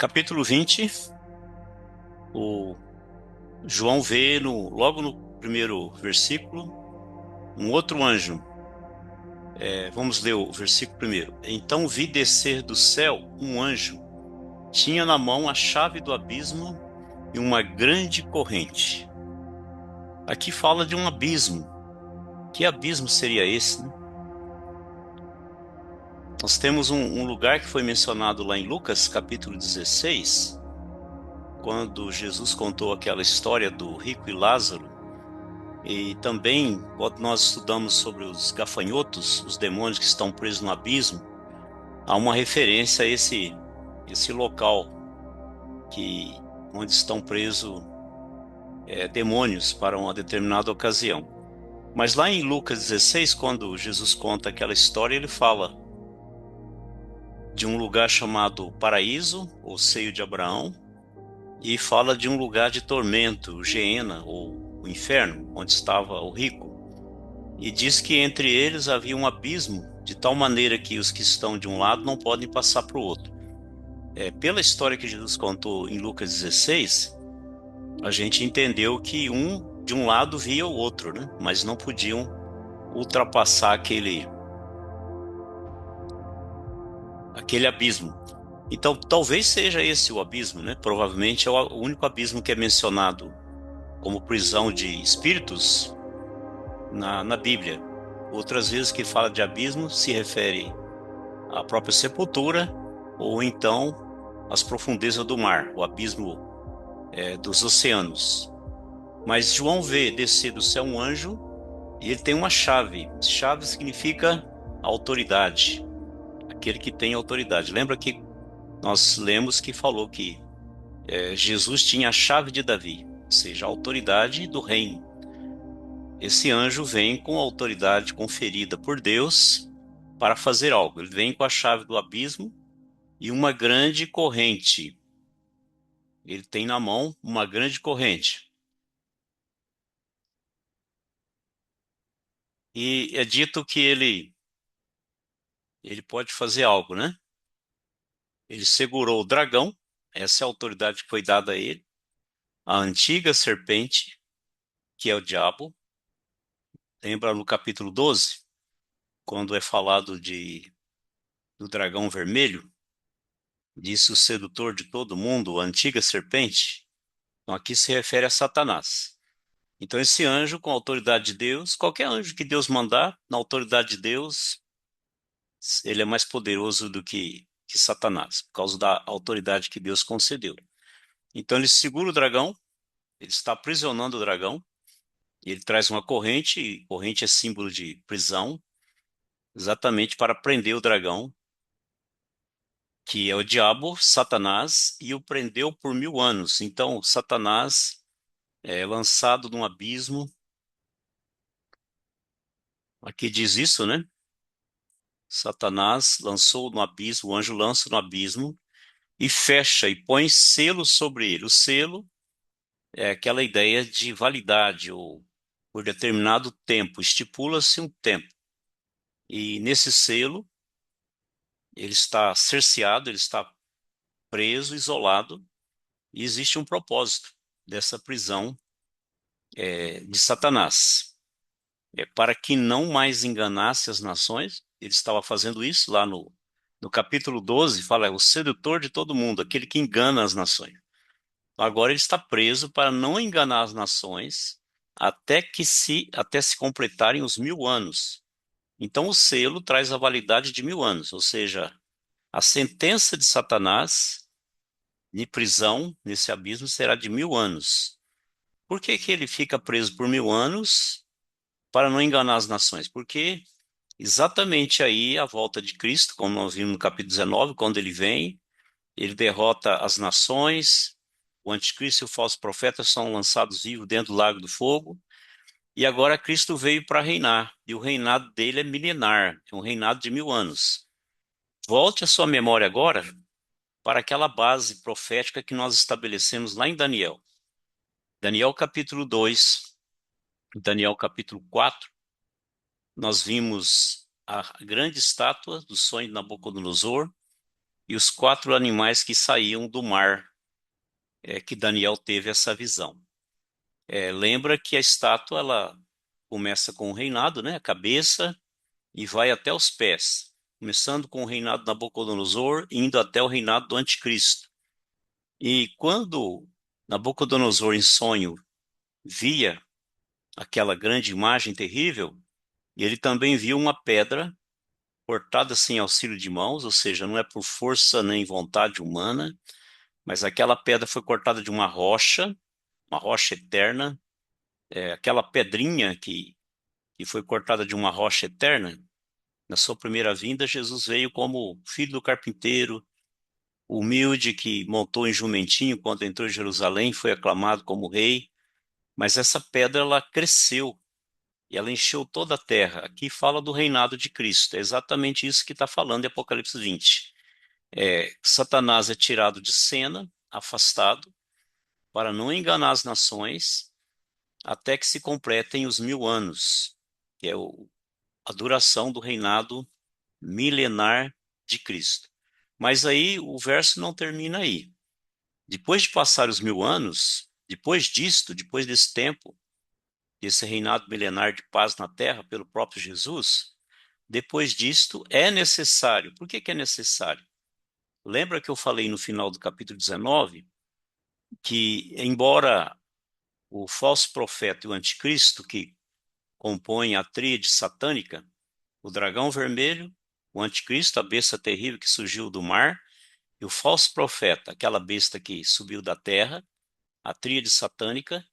Capítulo 20, o João vê logo no primeiro versículo um outro anjo. Vamos ler o versículo primeiro. Então vi descer do céu um anjo. Tinha na mão a chave do abismo e uma grande corrente. Aqui fala de um abismo. Que abismo seria esse, né? Nós temos um lugar que foi mencionado lá em Lucas, capítulo 16, quando Jesus contou aquela história do rico e Lázaro. E também, quando nós estudamos sobre os gafanhotos, os demônios que estão presos no abismo, há uma referência a esse local onde estão presos demônios para uma determinada ocasião. Mas lá em Lucas 16, quando Jesus conta aquela história, ele fala de um lugar chamado Paraíso, ou Seio de Abraão, e fala de um lugar de tormento, Geena, ou o inferno, onde estava o rico. E diz que entre eles havia um abismo, de tal maneira que os que estão de um lado não podem passar para o outro. Pela história que Jesus contou em Lucas 16, a gente entendeu que de um lado via o outro, né? Mas não podiam ultrapassar aquele abismo. Então, talvez seja esse o abismo, né? Provavelmente é o único abismo que é mencionado como prisão de espíritos na Bíblia. Outras vezes que fala de abismo se refere à própria sepultura ou então às profundezas do mar, o abismo dos oceanos. Mas João vê descer do céu um anjo e ele tem uma chave. Chave significa autoridade, aquele que tem autoridade. Lembra que nós lemos que falou que Jesus tinha a chave de Davi, ou seja, a autoridade do reino. Esse anjo vem com a autoridade conferida por Deus para fazer algo. Ele vem com a chave do abismo e uma grande corrente. Ele tem na mão uma grande corrente. E é dito que ele pode fazer algo, né? Ele segurou o dragão, essa é a autoridade que foi dada a ele, a antiga serpente, que é o diabo. Lembra no capítulo 12, quando é falado do dragão vermelho? Disse o sedutor de todo mundo, a antiga serpente. Então aqui se refere a Satanás. Então esse anjo com a autoridade de Deus, qualquer anjo que Deus mandar, na autoridade de Deus, ele é mais poderoso do que Satanás, por causa da autoridade que Deus concedeu. Então ele segura o dragão, ele está aprisionando o dragão, e ele traz uma corrente, e corrente é símbolo de prisão, exatamente para prender o dragão, que é o diabo, Satanás, e o prendeu por 1000 anos. Então Satanás é lançado num abismo, aqui diz isso, né? Satanás lançou no abismo, o anjo lança no abismo, e fecha e põe selo sobre ele. O selo é aquela ideia de validade, ou por determinado tempo, estipula-se um tempo. E nesse selo, ele está cerceado, ele está preso, isolado, e existe um propósito dessa prisão de Satanás. Para que não mais enganasse as nações, ele estava fazendo isso lá no capítulo 12, fala, é o sedutor de todo mundo, aquele que engana as nações. Agora ele está preso para não enganar as nações até se completarem os 1000 anos. Então o selo traz a validade de 1000 anos, ou seja, a sentença de Satanás de prisão nesse abismo será de 1000 anos. Por que que ele fica preso por 1000 anos? Para não enganar as nações. Porque exatamente aí a volta de Cristo, como nós vimos no capítulo 19, quando ele vem, ele derrota as nações, o anticristo e o falso profeta são lançados vivos dentro do lago do fogo, e agora Cristo veio para reinar, e o reinado dele é milenar, é um reinado de 1000 anos. Volte a sua memória agora para aquela base profética que nós estabelecemos lá em Daniel. Daniel capítulo 2, Daniel capítulo 4, nós vimos a grande estátua do sonho de Nabucodonosor, e os 4 animais que saíam do mar, que Daniel teve essa visão. Lembra que a estátua ela começa com o reinado, né, a cabeça, e vai até os pés, começando com o reinado de Nabucodonosor, indo até o reinado do anticristo. E quando Nabucodonosor, em sonho, via aquela grande imagem terrível, ele também viu uma pedra cortada sem auxílio de mãos, ou seja, não é por força nem vontade humana, mas aquela pedra foi cortada de uma rocha eterna, aquela pedrinha que foi cortada de uma rocha eterna. Na sua primeira vinda, Jesus veio como filho do carpinteiro, humilde, que montou em jumentinho quando entrou em Jerusalém, foi aclamado como rei, mas essa pedra ela cresceu e ela encheu toda a terra. Aqui fala do reinado de Cristo, é exatamente isso que está falando em Apocalipse 20. Satanás é tirado de cena, afastado, para não enganar as nações, até que se completem os 1000 anos, que é a duração do reinado milenar de Cristo. Mas aí o verso não termina aí. Depois de passar os 1000 anos, depois disto, depois desse tempo, desse reinado milenar de paz na terra pelo próprio Jesus, depois disto é necessário. Por que que é necessário? Lembra que eu falei no final do capítulo 19 que, embora o falso profeta e o anticristo, que compõem a tríade satânica, o dragão vermelho, o anticristo, a besta terrível que surgiu do mar, e o falso profeta, aquela besta que subiu da terra, a tríade satânica,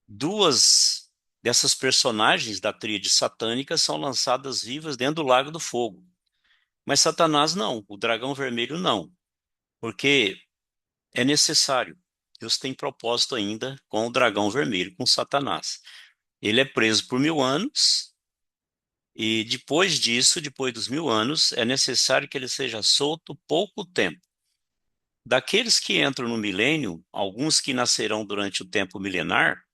duas dessas personagens da tríade satânica são lançadas vivas dentro do lago do fogo. Mas Satanás não, o dragão vermelho não, porque é necessário. Deus tem propósito ainda com o dragão vermelho, com Satanás. Ele é preso por 1000 anos, e depois disso, depois dos 1000 anos, é necessário que ele seja solto pouco tempo. Daqueles que entram no milênio, alguns que nascerão durante o tempo milenar,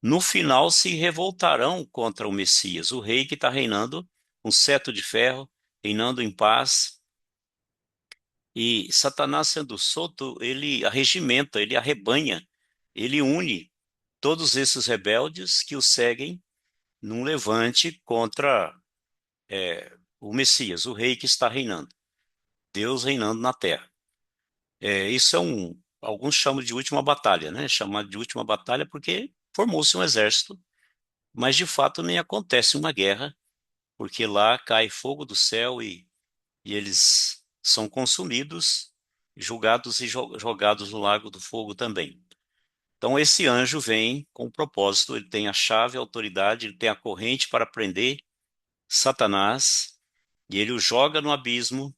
no final se revoltarão contra o Messias, o rei que está reinando com cetro de ferro, reinando em paz. E Satanás sendo solto, ele arregimenta, ele arrebanha, ele une todos esses rebeldes que o seguem num levante contra o Messias, o rei que está reinando, Deus reinando na terra. Isso alguns chamam de última batalha, né? Chamado de última batalha porque formou-se um exército, mas de fato nem acontece uma guerra, porque lá cai fogo do céu e eles são consumidos, julgados e jogados no lago do fogo também. Então esse anjo vem com um propósito, ele tem a chave, a autoridade, ele tem a corrente para prender Satanás e ele o joga no abismo.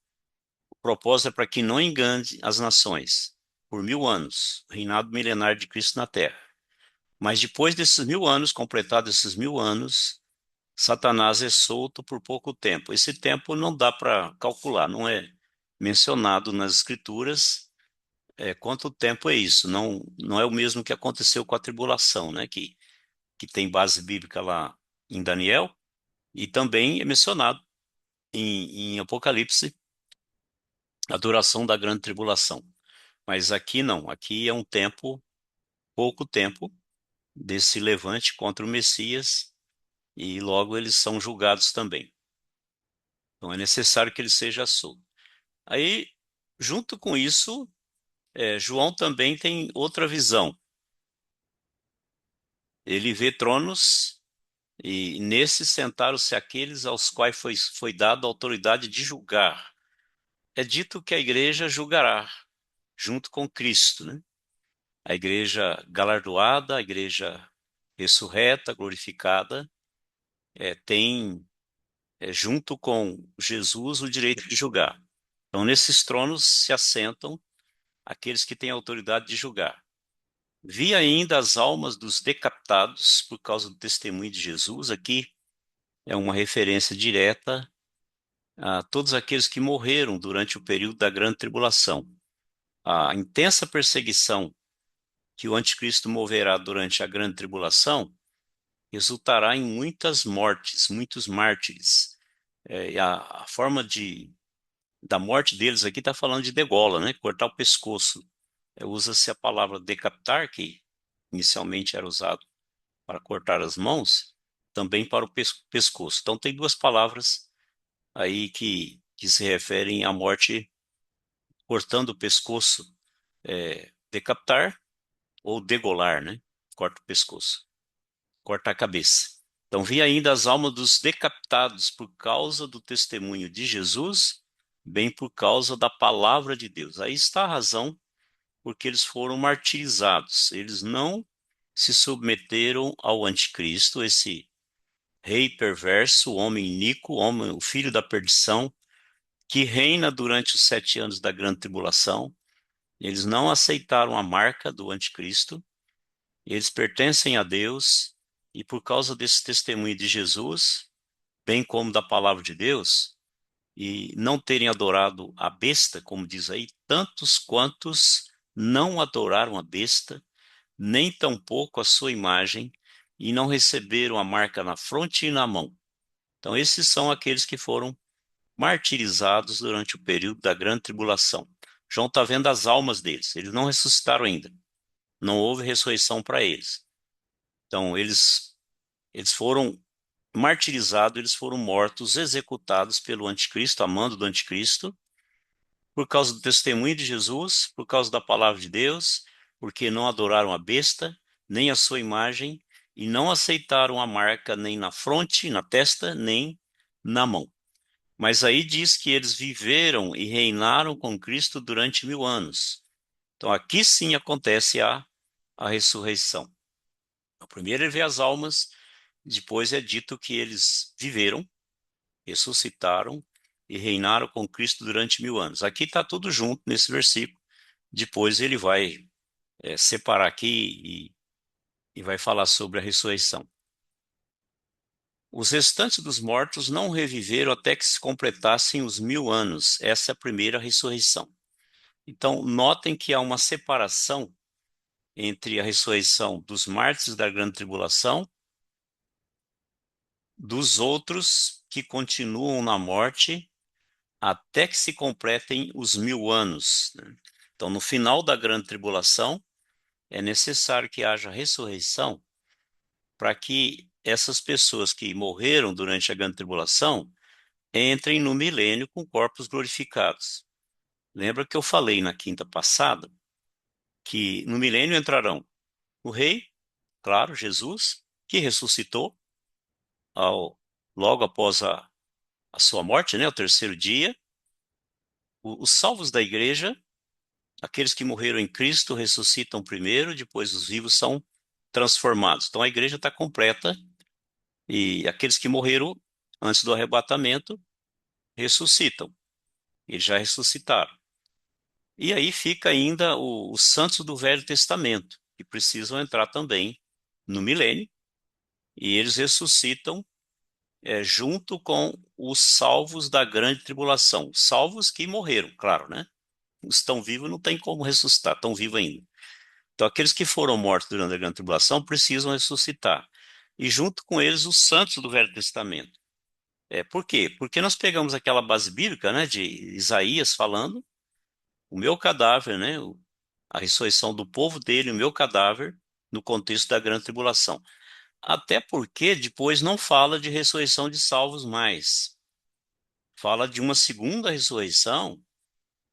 O propósito é para que não engane as nações por 1000 anos, o reinado milenar de Cristo na terra. Mas depois desses 1000 anos, completados esses 1000 anos, Satanás é solto por pouco tempo. Esse tempo não dá para calcular, não é mencionado nas escrituras quanto tempo é isso. Não, não é o mesmo que aconteceu com a tribulação, né? Que tem base bíblica lá em Daniel e também é mencionado em Apocalipse a duração da grande tribulação. Mas aqui não, aqui é um tempo, pouco tempo, desse levante contra o Messias e logo eles são julgados também. Então é necessário que ele seja solto. Aí, junto com isso, João também tem outra visão. Ele vê tronos e nesses sentaram-se aqueles aos quais foi dada a autoridade de julgar. É dito que a igreja julgará junto com Cristo, né? A igreja galardoada, a igreja ressurreta, glorificada, tem junto com Jesus o direito de julgar. Então, nesses tronos se assentam aqueles que têm a autoridade de julgar. Vi ainda as almas dos decapitados por causa do testemunho de Jesus. Aqui é uma referência direta a todos aqueles que morreram durante o período da grande tribulação. A intensa perseguição que o anticristo moverá durante a grande tribulação resultará em muitas mortes, muitos mártires. E a forma de da morte deles aqui está falando de degola, né? Cortar o pescoço. Usa-se a palavra decapitar, que inicialmente era usado para cortar as mãos, também para o pescoço. Então tem duas palavras aí que se referem à morte cortando o pescoço, decapitar ou degolar, né? Corta o pescoço, corta a cabeça. Então vi ainda as almas dos decapitados por causa do testemunho de Jesus, bem por causa da palavra de Deus. Aí está a razão porque eles foram martirizados. Eles não se submeteram ao anticristo, esse rei perverso, homem iníquo, homem, o filho da perdição, que reina durante os 7 anos da grande tribulação. Eles não aceitaram a marca do anticristo, eles pertencem a Deus, e por causa desse testemunho de Jesus, bem como da palavra de Deus, e não terem adorado a besta, como diz aí, tantos quantos não adoraram a besta, nem tampouco a sua imagem, e não receberam a marca na fronte e na mão. Então, esses são aqueles que foram martirizados durante o período da grande tribulação. João está vendo as almas deles, eles não ressuscitaram ainda, não houve ressurreição para eles. Então, eles foram martirizados, eles foram mortos, executados pelo anticristo, a mando do anticristo, por causa do testemunho de Jesus, por causa da palavra de Deus, porque não adoraram a besta, nem a sua imagem, e não aceitaram a marca nem na fronte, na testa, nem na mão. Mas aí diz que eles viveram e reinaram com Cristo durante 1000 anos. Então aqui sim acontece a ressurreição. O primeiro ele vê as almas, depois é dito que eles viveram, ressuscitaram e reinaram com Cristo durante 1000 anos. Aqui está tudo junto nesse versículo. Depois ele vai separar aqui e vai falar sobre a ressurreição. Os restantes dos mortos não reviveram até que se completassem os 1000 anos. Essa é a primeira ressurreição. Então, notem que há uma separação entre a ressurreição dos mártires da grande tribulação, dos outros que continuam na morte até que se completem os 1000 anos, né? Então, no final da grande tribulação, é necessário que haja ressurreição para que essas pessoas que morreram durante a grande tribulação entrem no milênio com corpos glorificados. Lembra que eu falei na quinta passada que no milênio entrarão o rei, claro, Jesus, que ressuscitou ao, logo após a sua morte, né, o terceiro dia. Os salvos da igreja, aqueles que morreram em Cristo, ressuscitam primeiro, depois os vivos são transformados. Então a igreja está completa e aqueles que morreram antes do arrebatamento ressuscitam. Eles já ressuscitaram. E aí fica ainda os santos do Velho Testamento, que precisam entrar também no milênio, e eles ressuscitam junto com os salvos da grande tribulação. Salvos que morreram, claro, né? Os que estão vivos não tem como ressuscitar, estão vivos ainda. Então, aqueles que foram mortos durante a grande tribulação precisam ressuscitar. E junto com eles, os santos do Velho Testamento. Por quê? Porque nós pegamos aquela base bíblica, né, de Isaías falando, o meu cadáver, né, a ressurreição do povo dele, o meu cadáver, no contexto da grande tribulação. Até porque depois não fala de ressurreição de salvos mais. Fala de uma segunda ressurreição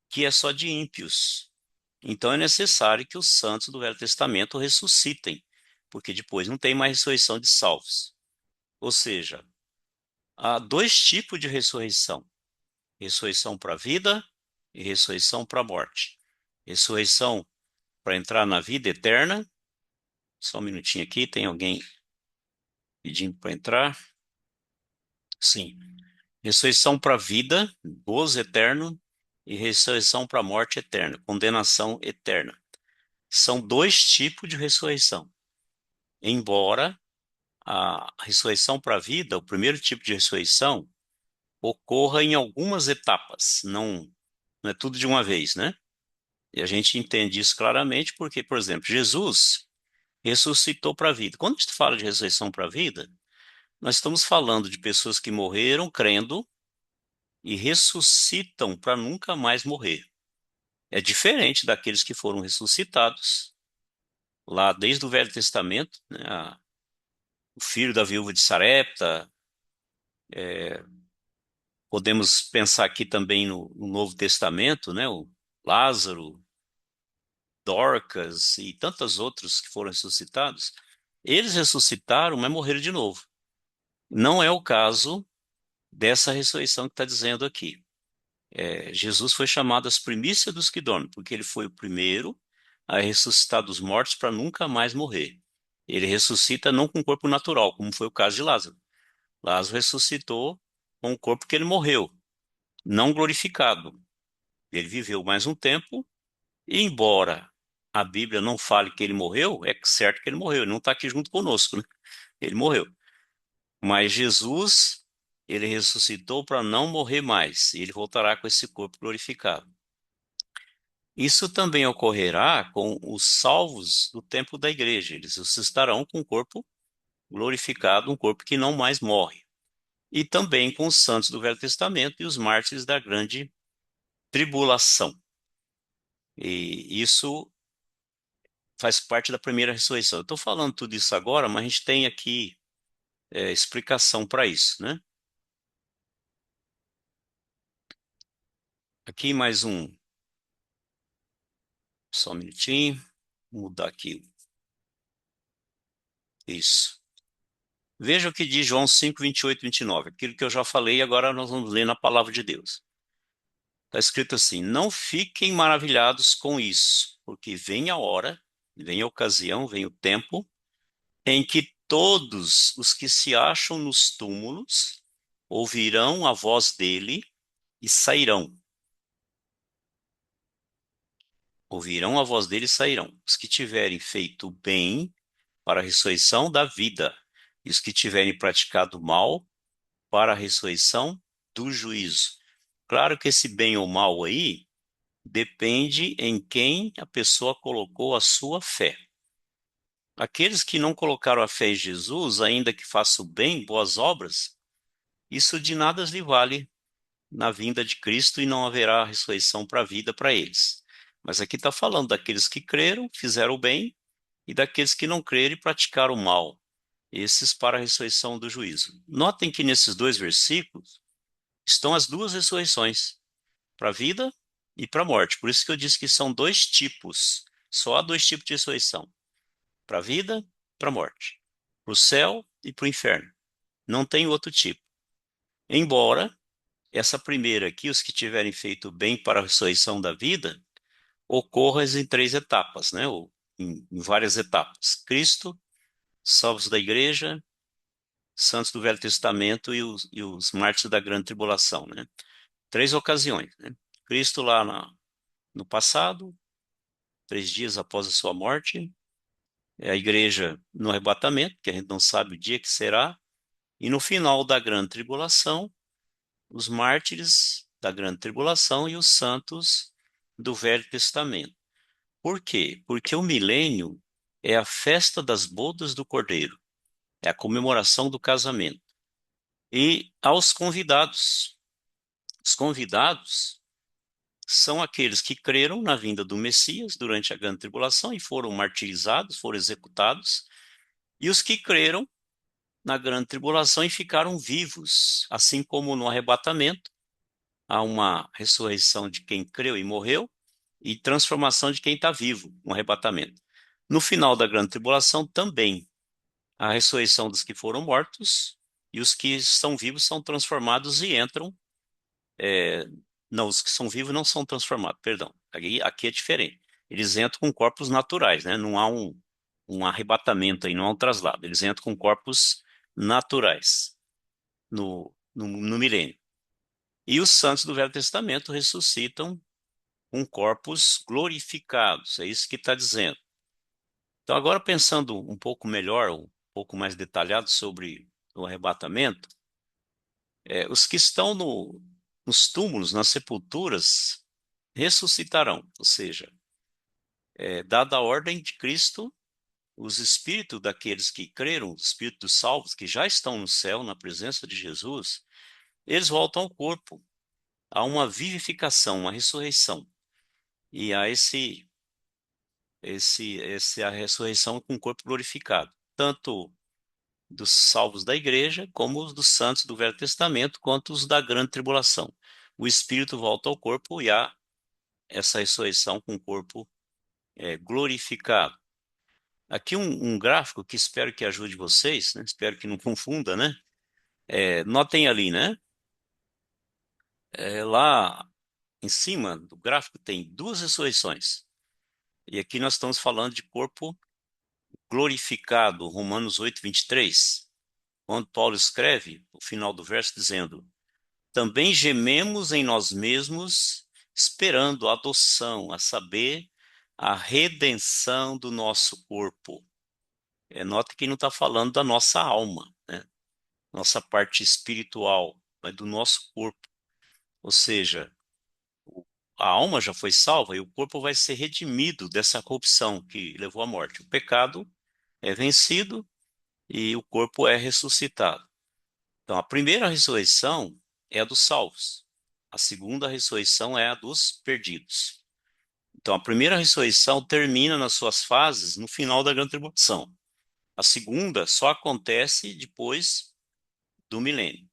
que é só de ímpios. Então é necessário que os santos do Velho Testamento ressuscitem, porque depois não tem mais ressurreição de salvos. Ou seja, há dois tipos de ressurreição: ressurreição para a vida e ressurreição para a morte. Ressurreição para entrar na vida eterna. Só um minutinho aqui, tem alguém pedindo para entrar? Sim. Ressurreição para a vida, gozo eterno, e ressurreição para a morte eterna, condenação eterna. São dois tipos de ressurreição. Embora a ressurreição para a vida, o primeiro tipo de ressurreição, ocorra em algumas etapas, não é tudo de uma vez, né? E a gente entende isso claramente porque, por exemplo, Jesus ressuscitou para a vida. Quando a gente fala de ressurreição para a vida, nós estamos falando de pessoas que morreram crendo e ressuscitam para nunca mais morrer. É diferente daqueles que foram ressuscitados lá desde o Velho Testamento, né? O filho da viúva de Sarepta. Podemos pensar aqui também no Novo Testamento, né? O Lázaro, Dorcas e tantos outros que foram ressuscitados. Eles ressuscitaram, mas morreram de novo. Não é o caso dessa ressurreição que está dizendo aqui. Jesus foi chamado as primícias dos que dormem, porque ele foi o primeiro a ressuscitar dos mortos para nunca mais morrer. Ele ressuscita não com corpo natural, como foi o caso de Lázaro. Lázaro ressuscitou com o corpo que ele morreu, não glorificado. Ele viveu mais um tempo, e embora a Bíblia não fale que ele morreu, é certo que ele morreu, ele não está aqui junto conosco, né? Ele morreu. Mas Jesus, ele ressuscitou para não morrer mais, e ele voltará com esse corpo glorificado. Isso também ocorrerá com os salvos do tempo da igreja. Eles ressuscitarão com um corpo glorificado, um corpo que não mais morre. E também com os santos do Velho Testamento e os mártires da grande tribulação. E isso faz parte da primeira ressurreição. Eu estou falando tudo isso agora, mas a gente tem aqui explicação para isso, né? Aqui mais um, só um minutinho, vou mudar aqui. Isso. Veja o que diz João 5, 28 e 29. Aquilo que eu já falei, agora nós vamos ler na palavra de Deus. Está escrito assim: não fiquem maravilhados com isso, porque vem a hora, vem a ocasião, vem o tempo, em que todos os que se acham nos túmulos ouvirão a voz dele e sairão. Ouvirão a voz dele e sairão. Os que tiverem feito bem para a ressurreição da vida, e os que tiverem praticado mal para a ressurreição do juízo. Claro que esse bem ou mal aí depende em quem a pessoa colocou a sua fé. Aqueles que não colocaram a fé em Jesus, ainda que façam bem, boas obras, isso de nada lhe vale na vinda de Cristo e não haverá ressurreição para a vida para eles. Mas aqui está falando daqueles que creram, fizeram o bem, e daqueles que não creram e praticaram o mal, esses para a ressurreição do juízo. Notem que nesses dois versículos estão as duas ressurreições, para a vida e para a morte. Por isso que eu disse que são dois tipos, só há dois tipos de ressurreição, para a vida e para a morte, para o céu e para o inferno. Não tem outro tipo. Embora essa primeira aqui, os que tiverem feito bem para a ressurreição da vida, ocorra em três etapas, né? Ou em várias etapas. Cristo, salvos da igreja, santos do Velho Testamento e os mártires da grande tribulação, né? Três ocasiões, né? Cristo lá no passado, 3 dias após a sua morte, a igreja no arrebatamento, que a gente não sabe o dia que será, e no final da grande tribulação, os mártires da grande tribulação e os santos do Velho Testamento. Por quê? Porque o milênio é a festa das bodas do Cordeiro, é a comemoração do casamento. E aos convidados, os convidados são aqueles que creram na vinda do Messias durante a grande tribulação e foram martirizados, foram executados, e os que creram na grande tribulação e ficaram vivos, assim como no arrebatamento, há uma ressurreição de quem creu e morreu e transformação de quem está vivo, um arrebatamento. No final da grande tribulação também, a ressurreição dos que foram mortos e os que estão vivos são transformados e entram. é, não, os que são vivos não são transformados, perdão. Aqui é diferente. Eles entram com corpos naturais, né? Não há um arrebatamento aí, não há um traslado. Eles entram com corpos naturais no milênio. E os santos do Velho Testamento ressuscitam com corpos glorificados. É isso que está dizendo. Então, agora pensando um pouco melhor, um pouco mais detalhado sobre o arrebatamento, os que estão nos túmulos, nas sepulturas, ressuscitarão. Ou seja, dada a ordem de Cristo, os espíritos daqueles que creram, os espíritos dos salvos, que já estão no céu, na presença de Jesus, eles voltam ao corpo. há uma vivificação, uma ressurreição. E há a ressurreição com o corpo glorificado, tanto dos salvos da igreja, como os dos santos do Velho Testamento, quanto os da grande tribulação. O espírito volta ao corpo e há essa ressurreição com o corpo glorificado. Aqui um gráfico que espero que ajude vocês, né? Espero que não confunda, né? Notem ali, né? Lá em cima do gráfico tem duas ressurreições. E aqui nós estamos falando de corpo glorificado, Romanos 8:23, quando Paulo escreve, no final do verso, dizendo: também gememos em nós mesmos, esperando a adoção, a saber, a redenção do nosso corpo. Nota que não está falando da nossa alma, né? Nossa parte espiritual, mas do nosso corpo. Ou seja, a alma já foi salva e o corpo vai ser redimido dessa corrupção que levou à morte. O pecado é vencido e o corpo é ressuscitado. Então, a primeira ressurreição é a dos salvos. A segunda ressurreição é a dos perdidos. Então, a primeira ressurreição termina nas suas fases no final da grande tribulação. A segunda só acontece depois do milênio.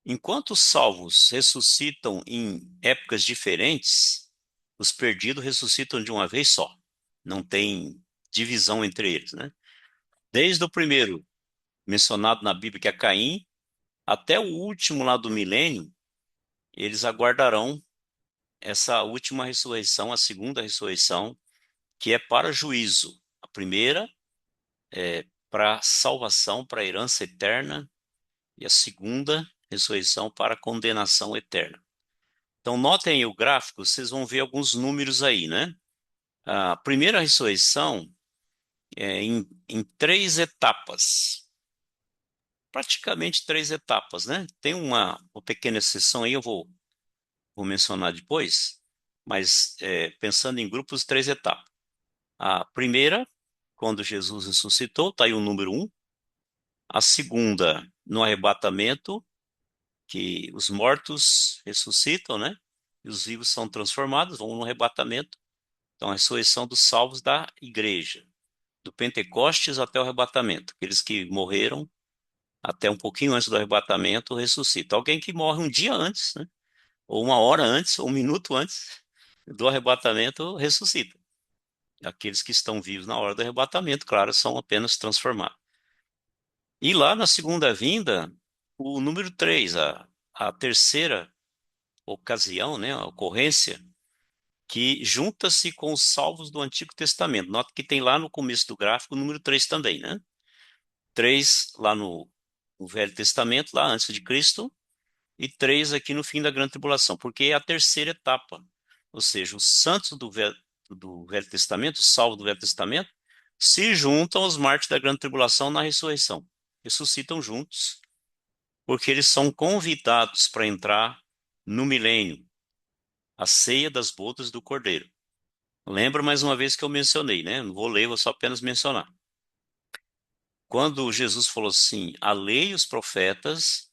Enquanto os salvos ressuscitam em épocas diferentes, os perdidos ressuscitam de uma vez só. Não tem divisão entre eles, né? Desde o primeiro mencionado na Bíblia, que é Caim, até o último lá do milênio, eles aguardarão essa última ressurreição, a segunda ressurreição, que é para juízo. A primeira é para salvação, para herança eterna, e a segunda ressurreição para condenação eterna. Então, notem aí o gráfico, vocês vão ver alguns números aí, né? A primeira ressurreição é em três etapas, praticamente três etapas, né? Tem uma pequena exceção aí, eu vou mencionar depois, mas pensando em grupos, três etapas. A primeira, quando Jesus ressuscitou, está aí o número um. A segunda, no arrebatamento, que os mortos ressuscitam, né? E os vivos são transformados, vão no arrebatamento. Então, a ressurreição dos salvos da igreja, do Pentecostes até o arrebatamento. Aqueles que morreram até um pouquinho antes do arrebatamento ressuscitam. Alguém que morre um dia antes, né? Ou uma hora antes, ou um minuto antes do arrebatamento, ressuscita. Aqueles que estão vivos na hora do arrebatamento, claro, são apenas transformados. E lá na segunda vinda, o número 3, a terceira ocasião, né, a ocorrência, que junta-se com os salvos do Antigo Testamento. Nota que tem lá no começo do gráfico o número 3 também, né? 3 lá no Velho Testamento, lá antes de Cristo, e 3 aqui no fim da Grande Tribulação, porque é a terceira etapa. Ou seja, os santos do Velho Testamento, os salvos do Velho Testamento, se juntam aos mártires da Grande Tribulação na ressurreição. Ressuscitam juntos, porque eles são convidados para entrar no milênio, a ceia das bodas do Cordeiro. Lembra mais uma vez que eu mencionei, né? Não vou ler, vou só apenas mencionar. Quando Jesus falou assim, a lei e os profetas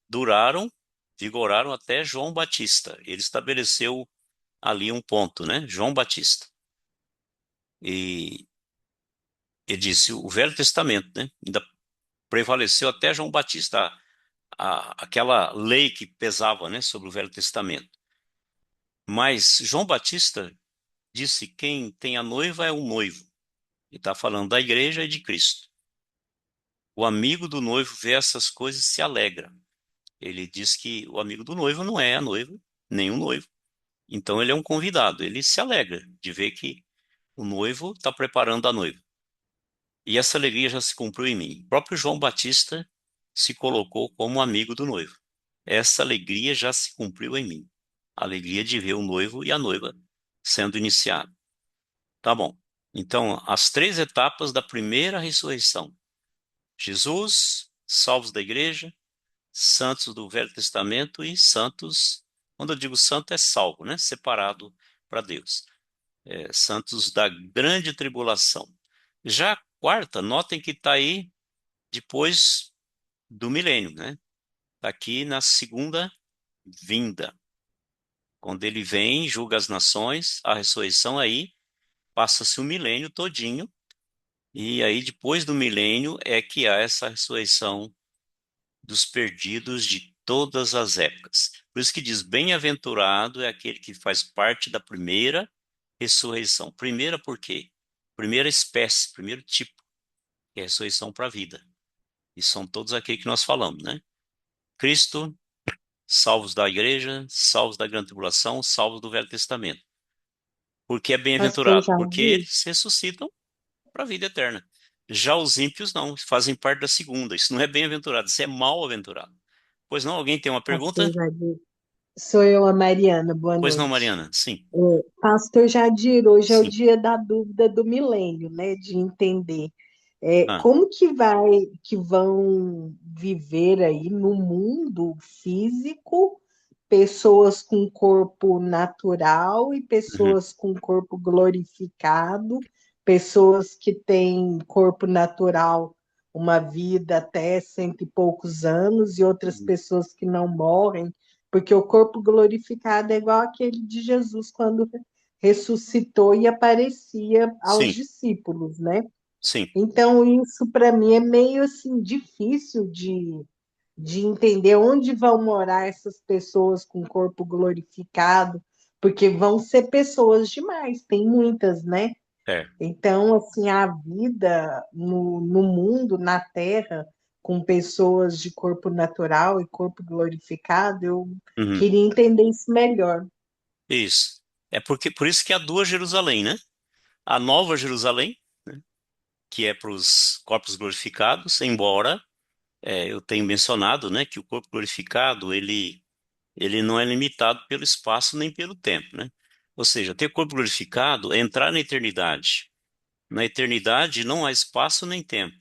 duraram, vigoraram até João Batista. Ele estabeleceu ali um ponto, né? João Batista. E ele disse, o Velho Testamento, né? Ainda prevaleceu até João Batista, aquela lei que pesava, né, sobre o Velho Testamento. Mas João Batista disse, quem tem a noiva é o noivo. Ele está falando da igreja e de Cristo. O amigo do noivo vê essas coisas e se alegra. Ele diz que o amigo do noivo não é a noiva, nem o noivo. Então ele é um convidado. Ele se alegra de ver que o noivo está preparando a noiva. E essa alegria já se cumpriu em mim. O próprio João Batista se colocou como amigo do noivo. Essa alegria já se cumpriu em mim. A alegria de ver o noivo e a noiva sendo iniciado. Tá bom. Então, as três etapas da primeira ressurreição. Jesus, salvos da igreja, santos do Velho Testamento e santos, quando eu digo santo é salvo, né? Separado para Deus. Santos da grande tribulação. Já a quarta, notem que está aí depois do milênio, né? Está aqui na segunda vinda. Quando ele vem, julga as nações, a ressurreição aí passa-se o milênio todinho, e aí depois do milênio é que há essa ressurreição dos perdidos de todas as épocas. Por isso que diz, bem-aventurado é aquele que faz parte da primeira ressurreição. Primeira por quê? Primeira espécie, primeiro tipo, que é a ressurreição para a vida. E são todos aqueles que nós falamos, né? Cristo, salvos da igreja, salvos da grande tribulação, salvos do Velho Testamento. Porque é Pastor, bem-aventurado? já Porque viu? eles ressuscitam para a vida eterna. Já os ímpios não, fazem parte da segunda. Isso não é bem-aventurado, isso é mal-aventurado. Pois não, alguém tem uma pergunta? Pastor Jadir. Sou eu, a Mariana. Boa Pois não, noite. Mariana? Sim, Pastor Jadir, hoje é o sim. dia da dúvida do milênio, né? De entender Ah, como que vão viver aí no mundo físico pessoas com corpo natural e uhum, pessoas com corpo glorificado, pessoas que têm corpo natural uma vida até cento e poucos anos e outras uhum. pessoas que não morrem, porque o corpo glorificado é igual aquele de Jesus quando ressuscitou e aparecia aos Sim, discípulos, né? sim. Então, isso para mim é meio assim difícil de entender onde vão morar essas pessoas com corpo glorificado, porque vão ser pessoas demais, tem muitas, né? É. Então, assim, a vida no mundo, na Terra, com pessoas de corpo natural e corpo glorificado, eu Uhum. queria entender isso melhor. Isso. É porque por isso que há duas Jerusalém, né? A nova Jerusalém, né? Que é para os corpos glorificados, embora eu tenha mencionado, né, que o corpo glorificado ele não é limitado pelo espaço nem pelo tempo, né? Ou seja, ter corpo glorificado é entrar na eternidade. Na eternidade não há espaço nem tempo.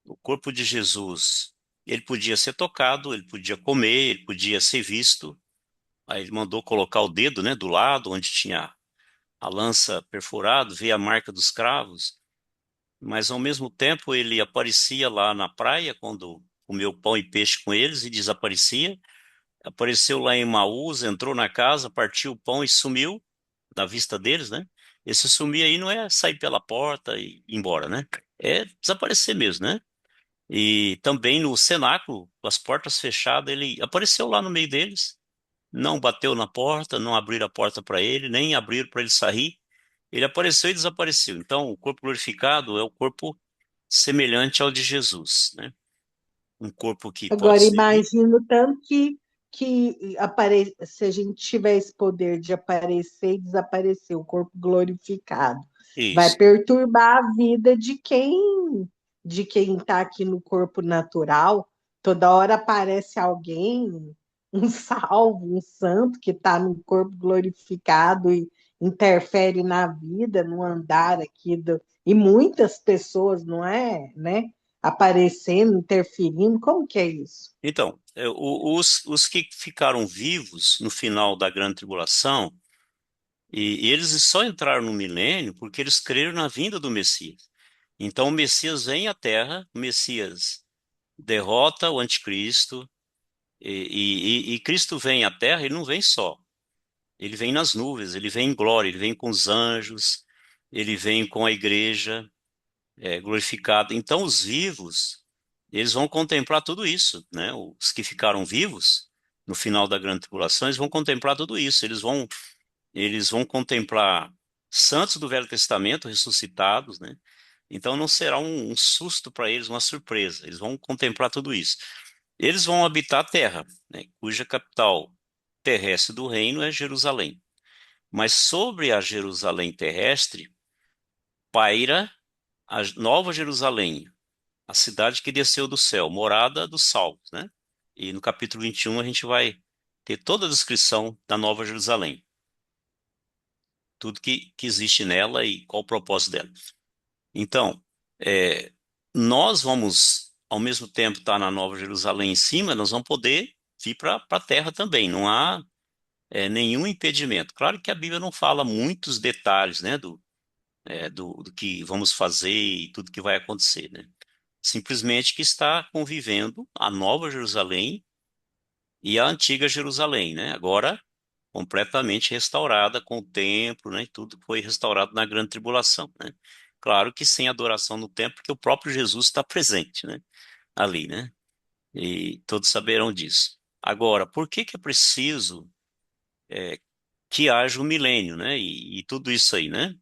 O corpo de Jesus, ele podia ser tocado, ele podia comer, ele podia ser visto. Aí ele mandou colocar o dedo, né, do lado onde tinha a lança perfurada, ver a marca dos cravos. Mas ao mesmo tempo ele aparecia lá na praia quando comeu pão e peixe com eles e desaparecia. Apareceu lá em Maús, entrou na casa, partiu o pão e sumiu da vista deles, né? Esse sumir aí não é sair pela porta e ir embora, né? É desaparecer mesmo, né? E também no cenáculo, com as portas fechadas, ele apareceu lá no meio deles, não bateu na porta, não abriram a porta para ele, nem abriram para ele sair. Ele apareceu e desapareceu. Então, o corpo glorificado é o corpo semelhante ao de Jesus, né? Um corpo que pode Agora, ser visto. imagino tanto se a gente tiver esse poder de aparecer e desaparecer, o corpo glorificado, vai Isso. perturbar a vida de quem está aqui no corpo natural. Toda hora aparece alguém, um salvo, um santo que está no corpo glorificado e interfere na vida, no andar aqui e muitas pessoas, não é, né? Aparecendo, interferindo, como que é isso? Então, os que ficaram vivos no final da grande tribulação, e eles só entraram no milênio porque eles creram na vinda do Messias. Então, o Messias vem à Terra, o Messias derrota o anticristo, e Cristo vem à Terra, ele não vem só. Ele vem nas nuvens, ele vem em glória, ele vem com os anjos, ele vem com a igreja glorificada. Então, os vivos, eles vão contemplar tudo isso, né? Os que ficaram vivos no final da grande tribulação, eles vão contemplar tudo isso. Eles vão contemplar santos do Velho Testamento ressuscitados, né? Então, não será um susto para eles, uma surpresa. Eles vão contemplar tudo isso. Eles vão habitar a terra, né? Cuja capital terrestre do reino é Jerusalém. Mas sobre a Jerusalém terrestre paira a Nova Jerusalém, a cidade que desceu do céu, morada dos salvos, né? E no capítulo 21 a gente vai ter toda a descrição da Nova Jerusalém, tudo que existe nela e qual o propósito dela. Então, é, nós vamos, ao mesmo tempo, estar na Nova Jerusalém em cima, nós vamos poder vir para a terra também, não há nenhum impedimento. Claro que a Bíblia não fala muitos detalhes, né, do que vamos fazer e tudo que vai acontecer, né? Simplesmente que está convivendo a Nova Jerusalém e a antiga Jerusalém, né? Agora completamente restaurada com o templo, né? E tudo foi restaurado na grande tribulação, né? Claro que sem adoração no templo, porque o próprio Jesus está presente, né? Ali, né? E todos saberão disso. Agora, por que que é preciso que haja um milênio, né? E tudo isso aí, né?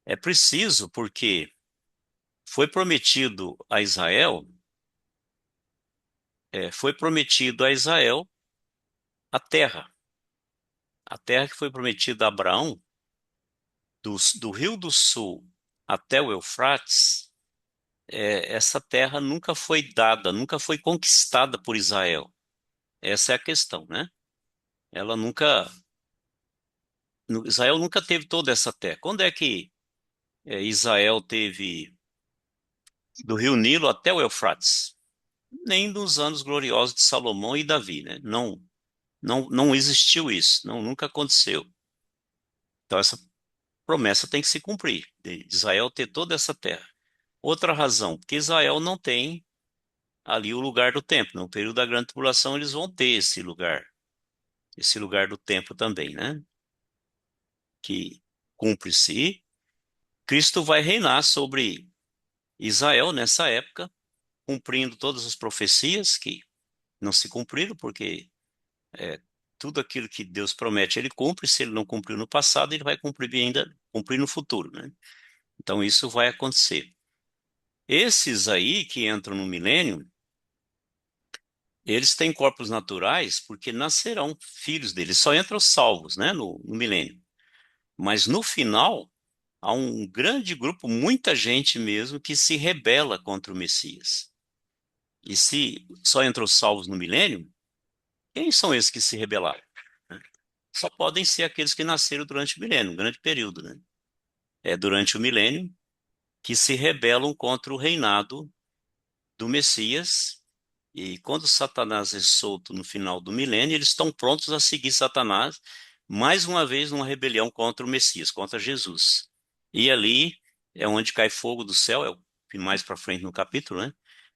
É preciso porque foi prometido a Israel, foi prometido a Israel a terra que foi prometida a Abraão, do Rio do Sul até o Eufrates, essa terra nunca foi dada, nunca foi conquistada por Israel. Essa é a questão, né? Ela nunca, Israel nunca teve toda essa terra. Quando é que Israel teve do Rio Nilo até o Eufrates? Nem nos anos gloriosos de Salomão e Davi, né? Não, não existiu isso, não, nunca aconteceu. Então essa promessa tem que se cumprir, de Israel ter toda essa terra. Outra razão, porque Israel não tem ali o lugar do templo. No período da grande tribulação eles vão ter esse lugar do templo também, né? Que cumpre-se. Cristo vai reinar sobre Israel nessa época, cumprindo todas as profecias que não se cumpriram, porque é, tudo aquilo que Deus promete, ele cumpre. Se ele não cumpriu no passado, ele vai cumprir ainda, cumprir no futuro, né? Então isso vai acontecer. Esses aí que entram no milênio, eles têm corpos naturais porque nascerão filhos deles. Só entram os salvos, né, no milênio. Mas no final, há um grande grupo, muita gente mesmo, que se rebela contra o Messias. E se só entram os salvos no milênio, quem são esses que se rebelaram? Né? Só podem ser aqueles que nasceram durante o milênio, um grande período, né? É durante o milênio que se rebelam contra o reinado do Messias. E quando Satanás é solto no final do milênio, eles estão prontos a seguir Satanás, mais uma vez numa rebelião contra o Messias, contra Jesus. E ali é onde cai fogo do céu, é o mais para frente no capítulo, né?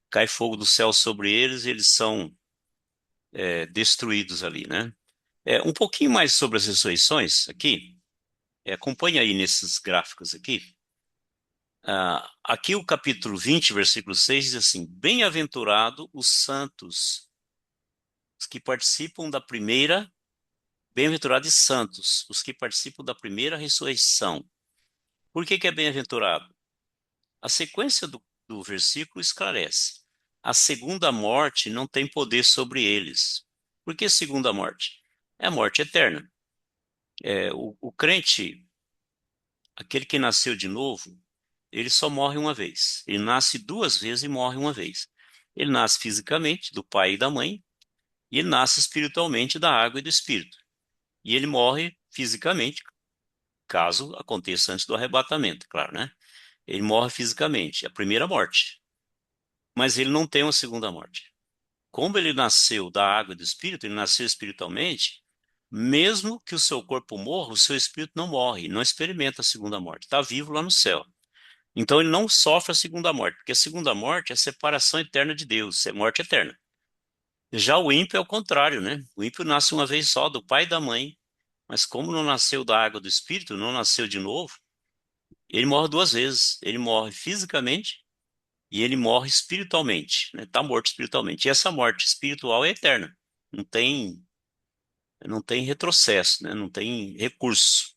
Cai fogo do céu sobre eles, e eles são destruídos ali, né? Um pouquinho mais sobre as ressurreições aqui, acompanha aí nesses gráficos aqui. Aqui o capítulo 20, versículo 6 diz assim: Bem-aventurado os santos, os que participam da primeira, bem-aventurados e santos, os que participam da primeira ressurreição. Por que que é bem-aventurado? A sequência do versículo esclarece. A segunda morte não tem poder sobre eles. Por que segunda morte? É a morte eterna. O crente, aquele que nasceu de novo, ele só morre uma vez. Ele nasce duas vezes e morre uma vez. Ele nasce fisicamente, do pai e da mãe, e ele nasce espiritualmente da água e do espírito. E ele morre fisicamente, caso aconteça antes do arrebatamento, claro, né? Ele morre fisicamente, a primeira morte. Mas ele não tem uma segunda morte. Como ele nasceu da água e do espírito, ele nasceu espiritualmente, mesmo que o seu corpo morra, o seu espírito não morre, não experimenta a segunda morte, está vivo lá no céu. Então ele não sofre a segunda morte, porque a segunda morte é a separação eterna de Deus, é morte eterna. Já o ímpio é o contrário, né? O ímpio nasce uma vez só, do pai e da mãe, mas como não nasceu da água do espírito, não nasceu de novo, ele morre duas vezes. Ele morre fisicamente e ele morre espiritualmente, né? Está morto espiritualmente. E essa morte espiritual é eterna. Não tem, não tem retrocesso, né? Não tem recurso.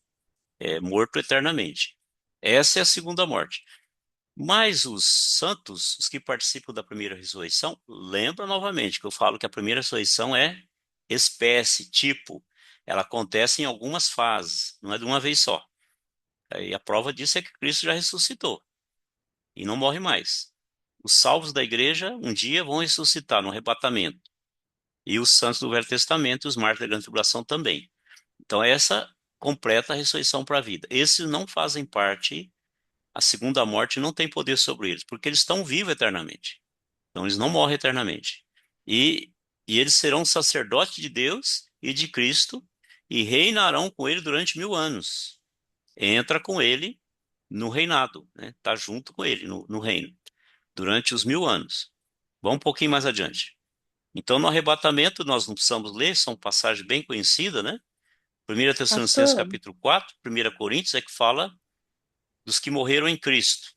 É morto eternamente. Essa é a segunda morte. Mas os santos, os que participam da primeira ressurreição, lembra novamente que eu falo que a primeira ressurreição é espécie, tipo. Ela acontece em algumas fases, não é de uma vez só. E a prova disso é que Cristo já ressuscitou e não morre mais. Os salvos da igreja um dia vão ressuscitar no arrebatamento. E os santos do Velho Testamento e os mártires da grande tribulação também. Então, essa completa a ressurreição para a vida. Esses não fazem parte, a segunda morte não tem poder sobre eles, porque eles estão vivos eternamente. Então, eles não morrem eternamente. E, e eles serão sacerdotes de Deus e de Cristo e reinarão com ele durante 1000 anos. Entra com ele no reinado, né? Tá junto com ele no reino durante os 1000 anos. Vamos um pouquinho mais adiante. Então, no arrebatamento, nós não precisamos ler, são passagens bem conhecidas, né? 1 Tessalonicenses Pastor, capítulo 4, 1 Coríntios é que fala dos que morreram em Cristo.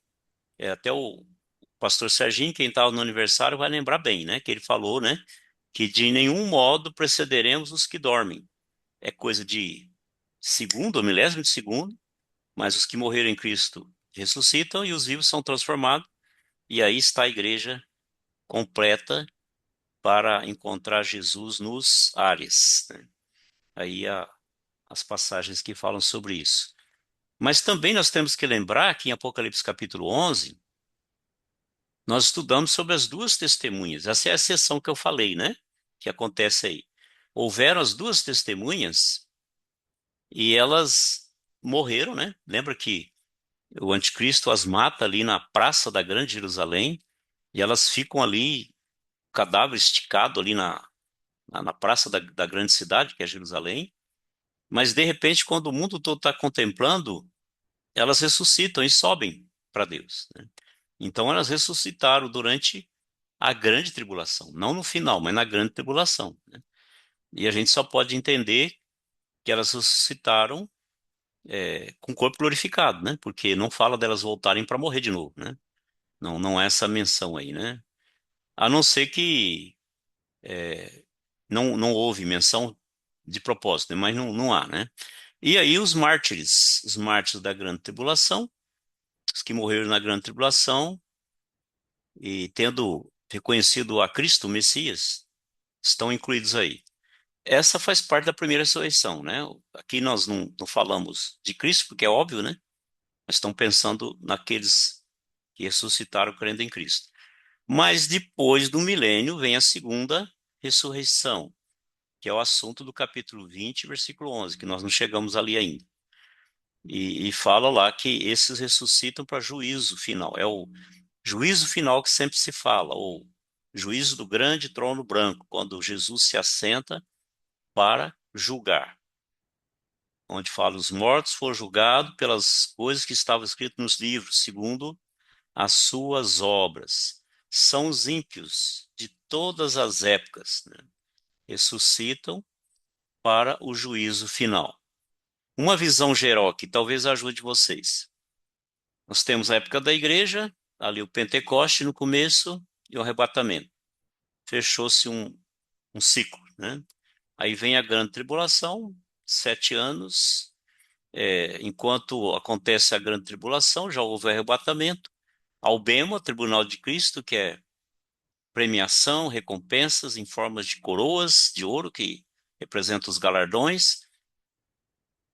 Até o pastor Serginho, quem estava no aniversário, vai lembrar bem, né? Que ele falou, né? Que de nenhum modo precederemos os que dormem. É coisa de segundo, ou milésimo de segundo, mas os que morreram em Cristo ressuscitam e os vivos são transformados. E aí está a igreja completa para encontrar Jesus nos ares, né? Aí as passagens que falam sobre isso. Mas também nós temos que lembrar que em Apocalipse capítulo 11, nós estudamos sobre as duas testemunhas. Essa é a sessão que eu falei, né? Que acontece aí. Houveram as duas testemunhas e elas morreram, né? Lembra que o anticristo as mata ali na praça da Grande Jerusalém e elas ficam ali, cadáver esticado ali na praça da grande cidade, que é Jerusalém. Mas de repente, quando o mundo todo está contemplando, elas ressuscitam e sobem para Deus, né? Então elas ressuscitaram durante a grande tribulação, não no final, mas na grande tribulação, né? E a gente só pode entender que elas ressuscitaram com o corpo glorificado, né? Porque não fala delas voltarem para morrer de novo, né? Não, não é essa menção aí, né? A não ser que não houve menção de propósito, né? Mas não há, né? E aí os mártires da grande tribulação, os que morreram na grande tribulação e tendo reconhecido a Cristo, o Messias, estão incluídos aí. Essa faz parte da primeira ressurreição, né? Aqui nós não falamos de Cristo, porque é óbvio, né? Nós estamos pensando naqueles que ressuscitaram crendo em Cristo. Mas depois do milênio vem a segunda ressurreição, que é o assunto do capítulo 20, versículo 11, que nós não chegamos ali ainda. E fala lá que esses ressuscitam para juízo final. É o juízo final que sempre se fala, ou juízo do grande trono branco, quando Jesus se assenta para julgar, onde fala os mortos foram julgados pelas coisas que estavam escritas nos livros, segundo as suas obras. São os ímpios de todas as épocas, né? Ressuscitam para o juízo final. Uma visão geral que talvez ajude vocês. Nós temos a época da igreja, ali o Pentecoste no começo e o arrebatamento. Fechou-se um ciclo, né? Aí vem a grande tribulação, 7 anos. Enquanto acontece a grande tribulação, já houve o arrebatamento. Ao Bema, Tribunal de Cristo, que é premiação, recompensas em formas de coroas de ouro, que representam os galardões,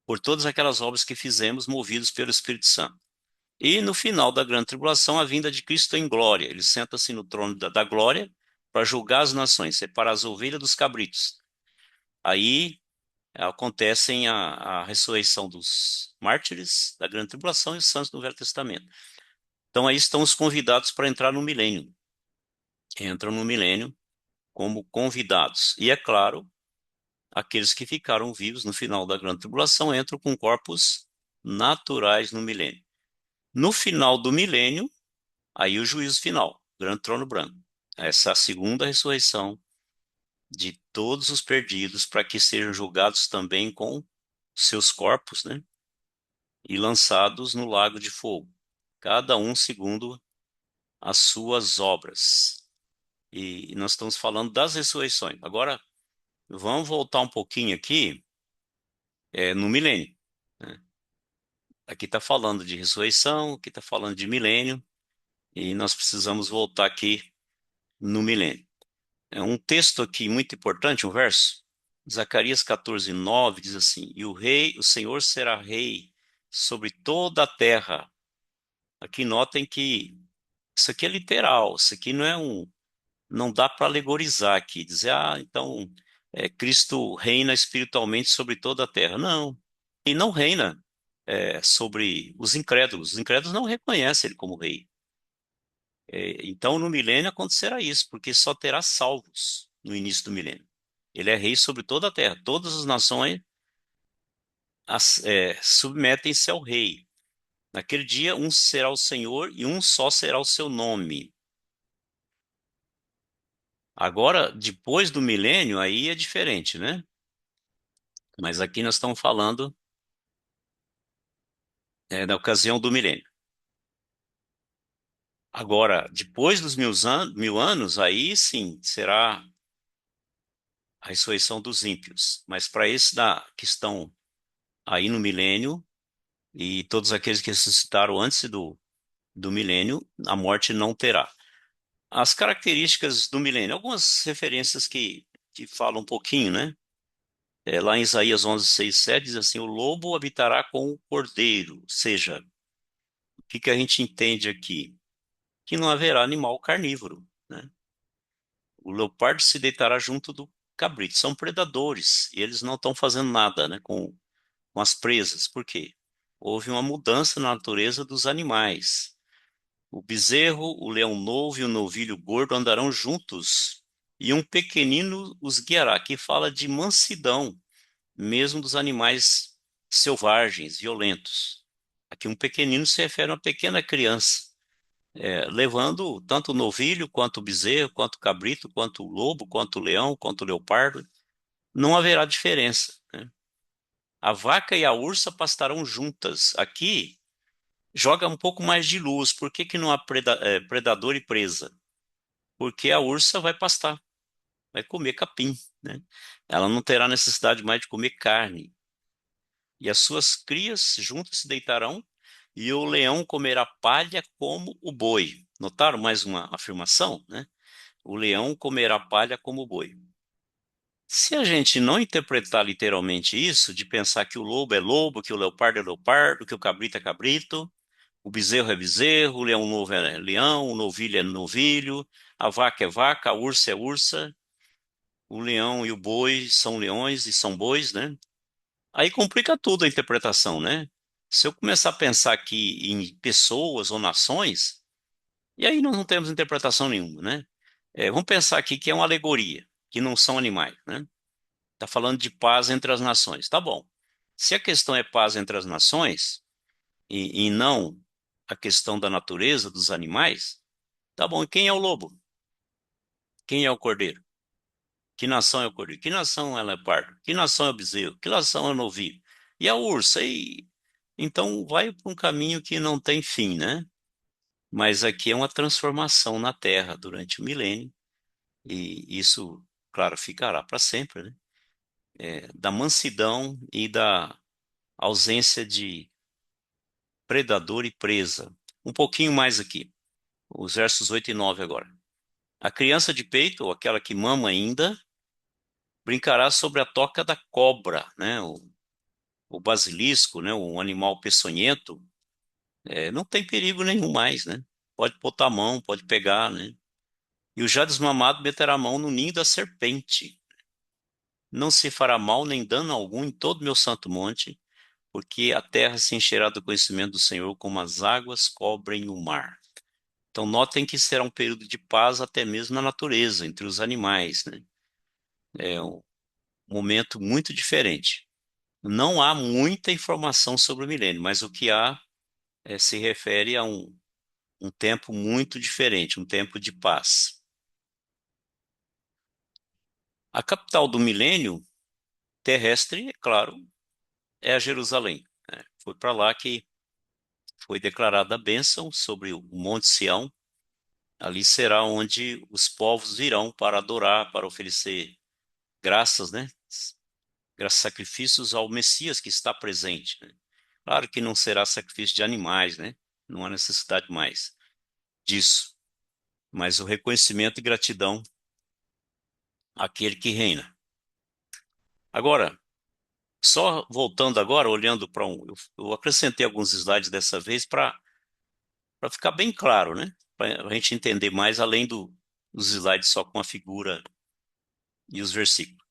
por todas aquelas obras que fizemos movidos pelo Espírito Santo. E no final da grande tribulação, a vinda de Cristo em glória. Ele senta-se no trono da glória para julgar as nações, separar as ovelhas dos cabritos. Aí acontecem a ressurreição dos mártires da grande tribulação e os santos do Velho Testamento. Então aí estão os convidados para entrar no milênio. Entram no milênio como convidados. E é claro, aqueles que ficaram vivos no final da grande tribulação entram com corpos naturais no milênio. No final do milênio, aí o juízo final, grande trono branco. Essa é a segunda ressurreição de todos os perdidos para que sejam julgados também com seus corpos, né? E lançados no lago de fogo, cada um segundo as suas obras. E nós estamos falando das ressurreições. Agora, vamos voltar um pouquinho aqui no milênio, né? Aqui está falando de ressurreição, aqui está falando de milênio, e nós precisamos voltar aqui no milênio. É um texto aqui muito importante, um verso. Zacarias 14:9 diz assim: E o rei, o Senhor será rei sobre toda a terra. Aqui notem que isso aqui é literal, isso aqui não dá para alegorizar aqui, dizer, então Cristo reina espiritualmente sobre toda a terra. Não, e não reina sobre os incrédulos. Os incrédulos não reconhecem ele como rei. Então, no milênio acontecerá isso, porque só terá salvos no início do milênio. Ele é rei sobre toda a terra. Todas as nações submetem-se ao rei. Naquele dia, um será o Senhor e um só será o seu nome. Agora, depois do milênio, aí é diferente, né? Mas aqui nós estamos falando da ocasião do milênio. Agora, depois dos 1000 anos, aí sim será a ressurreição dos ímpios. Mas para esse que estão aí no milênio e todos aqueles que ressuscitaram antes do milênio, a morte não terá. As características do milênio, algumas referências que falam um pouquinho, né? Lá em Isaías 11, 6, 7 diz assim: o lobo habitará com o cordeiro. Ou seja, o que que a gente entende aqui? Que não haverá animal carnívoro, né? O leopardo se deitará junto do cabrito. São predadores e eles não estão fazendo nada, né, com as presas. Por quê? Houve uma mudança na natureza dos animais. O bezerro, o leão novo e o novilho gordo andarão juntos, e um pequenino os guiará. Aqui fala de mansidão, mesmo dos animais selvagens, violentos. Aqui um pequenino se refere a uma pequena criança, levando tanto o novilho, quanto o bezerro, quanto o cabrito, quanto o lobo, quanto o leão, quanto o leopardo. Não haverá diferença, né? A vaca e a ursa pastarão juntas. Aqui joga um pouco mais de luz. Por que que não há predador e presa? Porque a ursa vai pastar, vai comer capim, né? Ela não terá necessidade mais de comer carne. E as suas crias juntas se deitarão, e o leão comerá palha como o boi. Notaram mais uma afirmação, né? O leão comerá palha como o boi. Se a gente não interpretar literalmente isso, de pensar que o lobo é lobo, que o leopardo é leopardo, que o cabrito é cabrito, o bezerro é bezerro, o leão novo é leão, o novilho é novilho, a vaca é vaca, a ursa é ursa, o leão e o boi são leões e são bois, né? Aí complica tudo a interpretação, né? Se eu começar a pensar aqui em pessoas ou nações, e aí nós não temos interpretação nenhuma, né? Vamos pensar aqui que é uma alegoria, que não são animais, né? Está falando de paz entre as nações. Tá bom. Se a questão é paz entre as nações e não a questão da natureza dos animais, tá bom. E quem é o lobo? Quem é o cordeiro? Que nação é o cordeiro? Que nação é o leopardo? Que nação é o bezerro? Que nação é o novilho? E a ursa? Então vai para um caminho que não tem fim, né? Mas aqui é uma transformação na Terra durante o milênio, e isso, claro, ficará para sempre, né? Da mansidão e da ausência de predador e presa. Um pouquinho mais aqui, os versos 8 e 9 agora. A criança de peito, ou aquela que mama ainda, brincará sobre a toca da cobra, né? O basilisco, né? Um animal peçonhento, não tem perigo nenhum mais, né? Pode botar a mão, pode pegar, né? E o já desmamado meterá a mão no ninho da serpente. Não se fará mal nem dano algum em todo meu santo monte, porque a terra se encherá do conhecimento do Senhor, como as águas cobrem o mar. Então, notem que será um período de paz até mesmo na natureza, entre os animais, né? É um momento muito diferente. Não há muita informação sobre o milênio, mas o que há se refere a um tempo muito diferente, um tempo de paz. A capital do milênio terrestre, é claro, é a Jerusalém, né? Foi para lá que foi declarada a bênção sobre o Monte Sião. Ali será onde os povos virão para adorar, para oferecer graças, né? Graças sacrifícios ao Messias que está presente, né? Claro que não será sacrifício de animais, né? Não há necessidade mais disso, mas o reconhecimento e gratidão àquele que reina. Agora, só voltando agora, olhando para eu acrescentei alguns slides dessa vez para ficar bem claro, né? Para a gente entender mais além dos slides só com a figura e os versículos.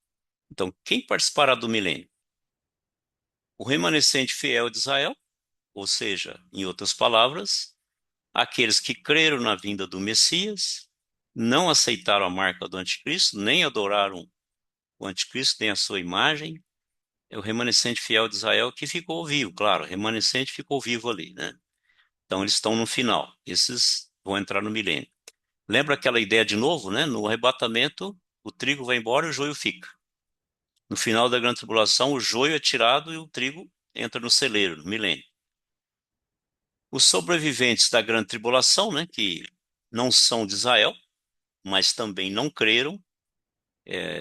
Então, quem participará do milênio? O remanescente fiel de Israel, ou seja, em outras palavras, aqueles que creram na vinda do Messias, não aceitaram a marca do anticristo, nem adoraram o anticristo, nem a sua imagem. É o remanescente fiel de Israel que ficou vivo, claro, o remanescente ficou vivo ali, né? Então eles estão no final, esses vão entrar no milênio. Lembra aquela ideia de novo, né? No arrebatamento, o trigo vai embora e o joio fica. No final da grande tribulação, o joio é tirado e o trigo entra no celeiro, no milênio. Os sobreviventes da grande tribulação, né, que não são de Israel, mas também não creram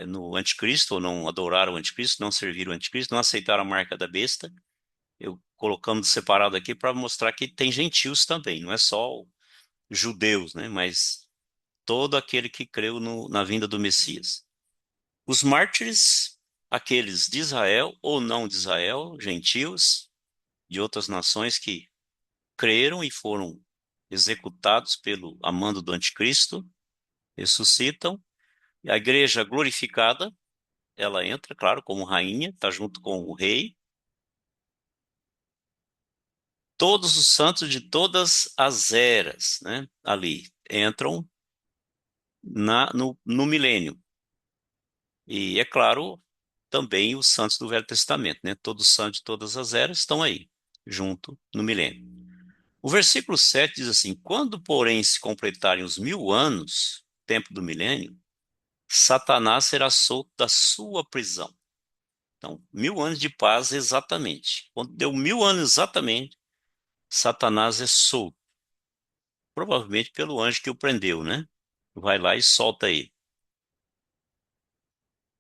no anticristo, ou não adoraram o anticristo, não serviram o anticristo, não aceitaram a marca da besta. Eu colocamos separado aqui para mostrar que tem gentios também, não é só judeus, né, mas todo aquele que creu na vinda do Messias. Os mártires, aqueles de Israel ou não de Israel, gentios, de outras nações que creram e foram executados pelo amando do anticristo, ressuscitam. E a igreja glorificada, ela entra, claro, como rainha, está junto com o rei. Todos os santos de todas as eras, né, ali entram no milênio. E, é claro, também os santos do Velho Testamento, né? Todos os santos de todas as eras estão aí, junto no milênio. O versículo 7 diz assim: Quando, porém, se completarem os 1000 anos, tempo do milênio, Satanás será solto da sua prisão. Então, 1000 anos de paz exatamente. Quando deu 1000 anos exatamente, Satanás é solto. Provavelmente pelo anjo que o prendeu, né? Vai lá e solta ele.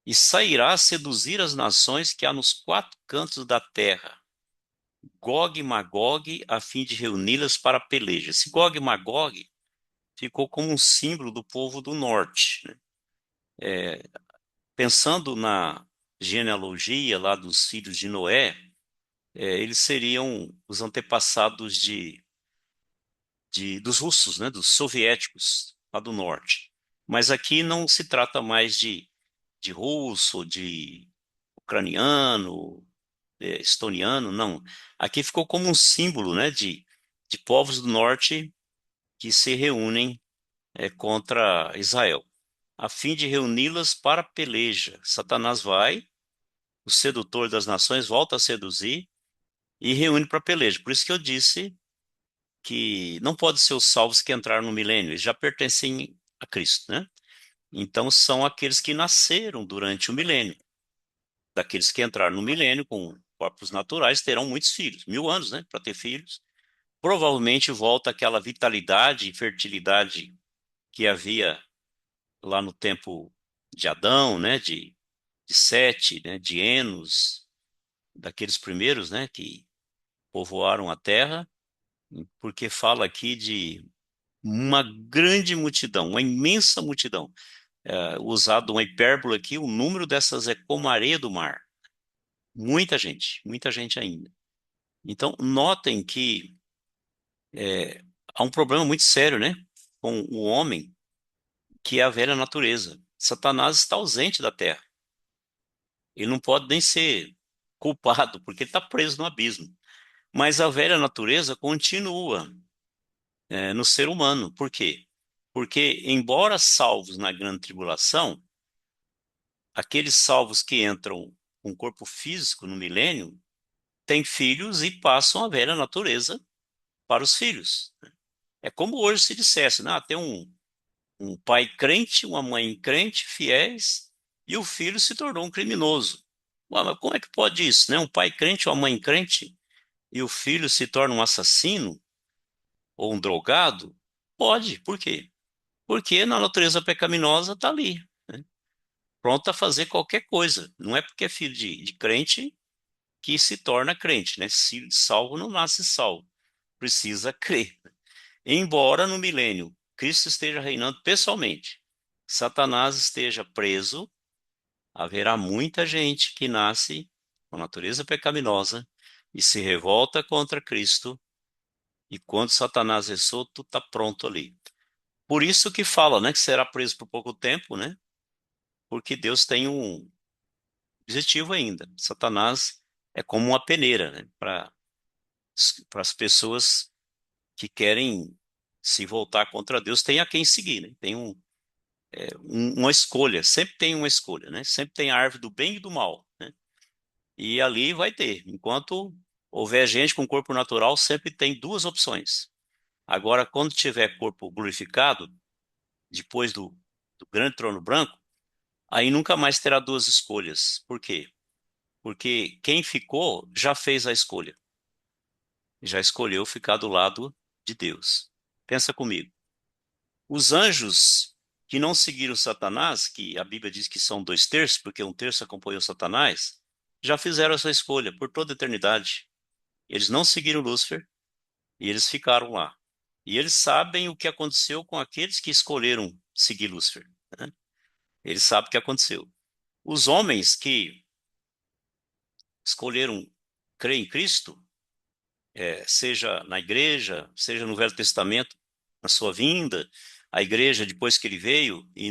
E sairá a seduzir as nações que há nos quatro cantos da terra, Gog e Magog, a fim de reuni-las para a peleja. Esse Gog e Magog ficou como um símbolo do povo do norte, né? Pensando na genealogia lá dos filhos de Noé, eles seriam os antepassados dos russos, né? Dos soviéticos lá do norte. Mas aqui não se trata mais de russo, de ucraniano, estoniano, não. Aqui ficou como um símbolo, né, de povos do norte que se reúnem contra Israel, a fim de reuni-las para a peleja. Satanás vai, o sedutor das nações volta a seduzir e reúne para a peleja. Por isso que eu disse que não pode ser os salvos que entraram no milênio, eles já pertencem a Cristo, né? Então são aqueles que nasceram durante o milênio. Daqueles que entraram no milênio com corpos naturais terão muitos filhos, 1000 anos, né, para ter filhos. Provavelmente volta aquela vitalidade e fertilidade que havia lá no tempo de Adão, né, de Sete, né, de Enos, daqueles primeiros, né, que povoaram a terra, porque fala aqui de uma grande multidão, uma imensa multidão. Usado uma hipérbole aqui, o número dessas é como a areia do mar. Muita gente ainda. Então, notem que há um problema muito sério, né, com o homem, que é a velha natureza. Satanás está ausente da terra. Ele não pode nem ser culpado, porque ele está preso no abismo. Mas a velha natureza continua, no ser humano. Por quê? Porque, embora salvos na grande tribulação, aqueles salvos que entram com corpo físico no milênio têm filhos e passam a velha natureza para os filhos. É como hoje se dissesse, né? Tem um pai crente, uma mãe crente, fiéis, e o filho se tornou um criminoso. Ué, mas como é que pode isso, né? Um pai crente, uma mãe crente, e o filho se torna um assassino ou um drogado? Pode, por quê? Porque na natureza pecaminosa está ali, né? Pronto a fazer qualquer coisa. Não é porque é filho de crente que se torna crente, né? Se salvo não nasce salvo, precisa crer. Embora no milênio Cristo esteja reinando pessoalmente, Satanás esteja preso, haverá muita gente que nasce com natureza pecaminosa e se revolta contra Cristo, e quando Satanás é solto, está pronto ali. Por isso que fala, né, que será preso por pouco tempo, né? Porque Deus tem um objetivo ainda. Satanás é como uma peneira, né, para as pessoas que querem se voltar contra Deus, tem a quem seguir, né? Tem uma escolha, sempre tem uma escolha, né? Sempre tem a árvore do bem e do mal, né? E ali vai ter. Enquanto houver gente com corpo natural, sempre tem duas opções. Agora, quando tiver corpo glorificado, depois do grande trono branco, aí nunca mais terá duas escolhas. Por quê? Porque quem ficou já fez a escolha, já escolheu ficar do lado de Deus. Pensa comigo. Os anjos que não seguiram Satanás, que a Bíblia diz que são dois terços, porque um terço acompanhou Satanás, já fizeram essa escolha por toda a eternidade. Eles não seguiram Lúcifer e eles ficaram lá. E eles sabem o que aconteceu com aqueles que escolheram seguir Lúcifer, né? Eles sabem o que aconteceu. Os homens que escolheram crer em Cristo, seja na igreja, seja no Velho Testamento, na sua vinda, a igreja depois que ele veio e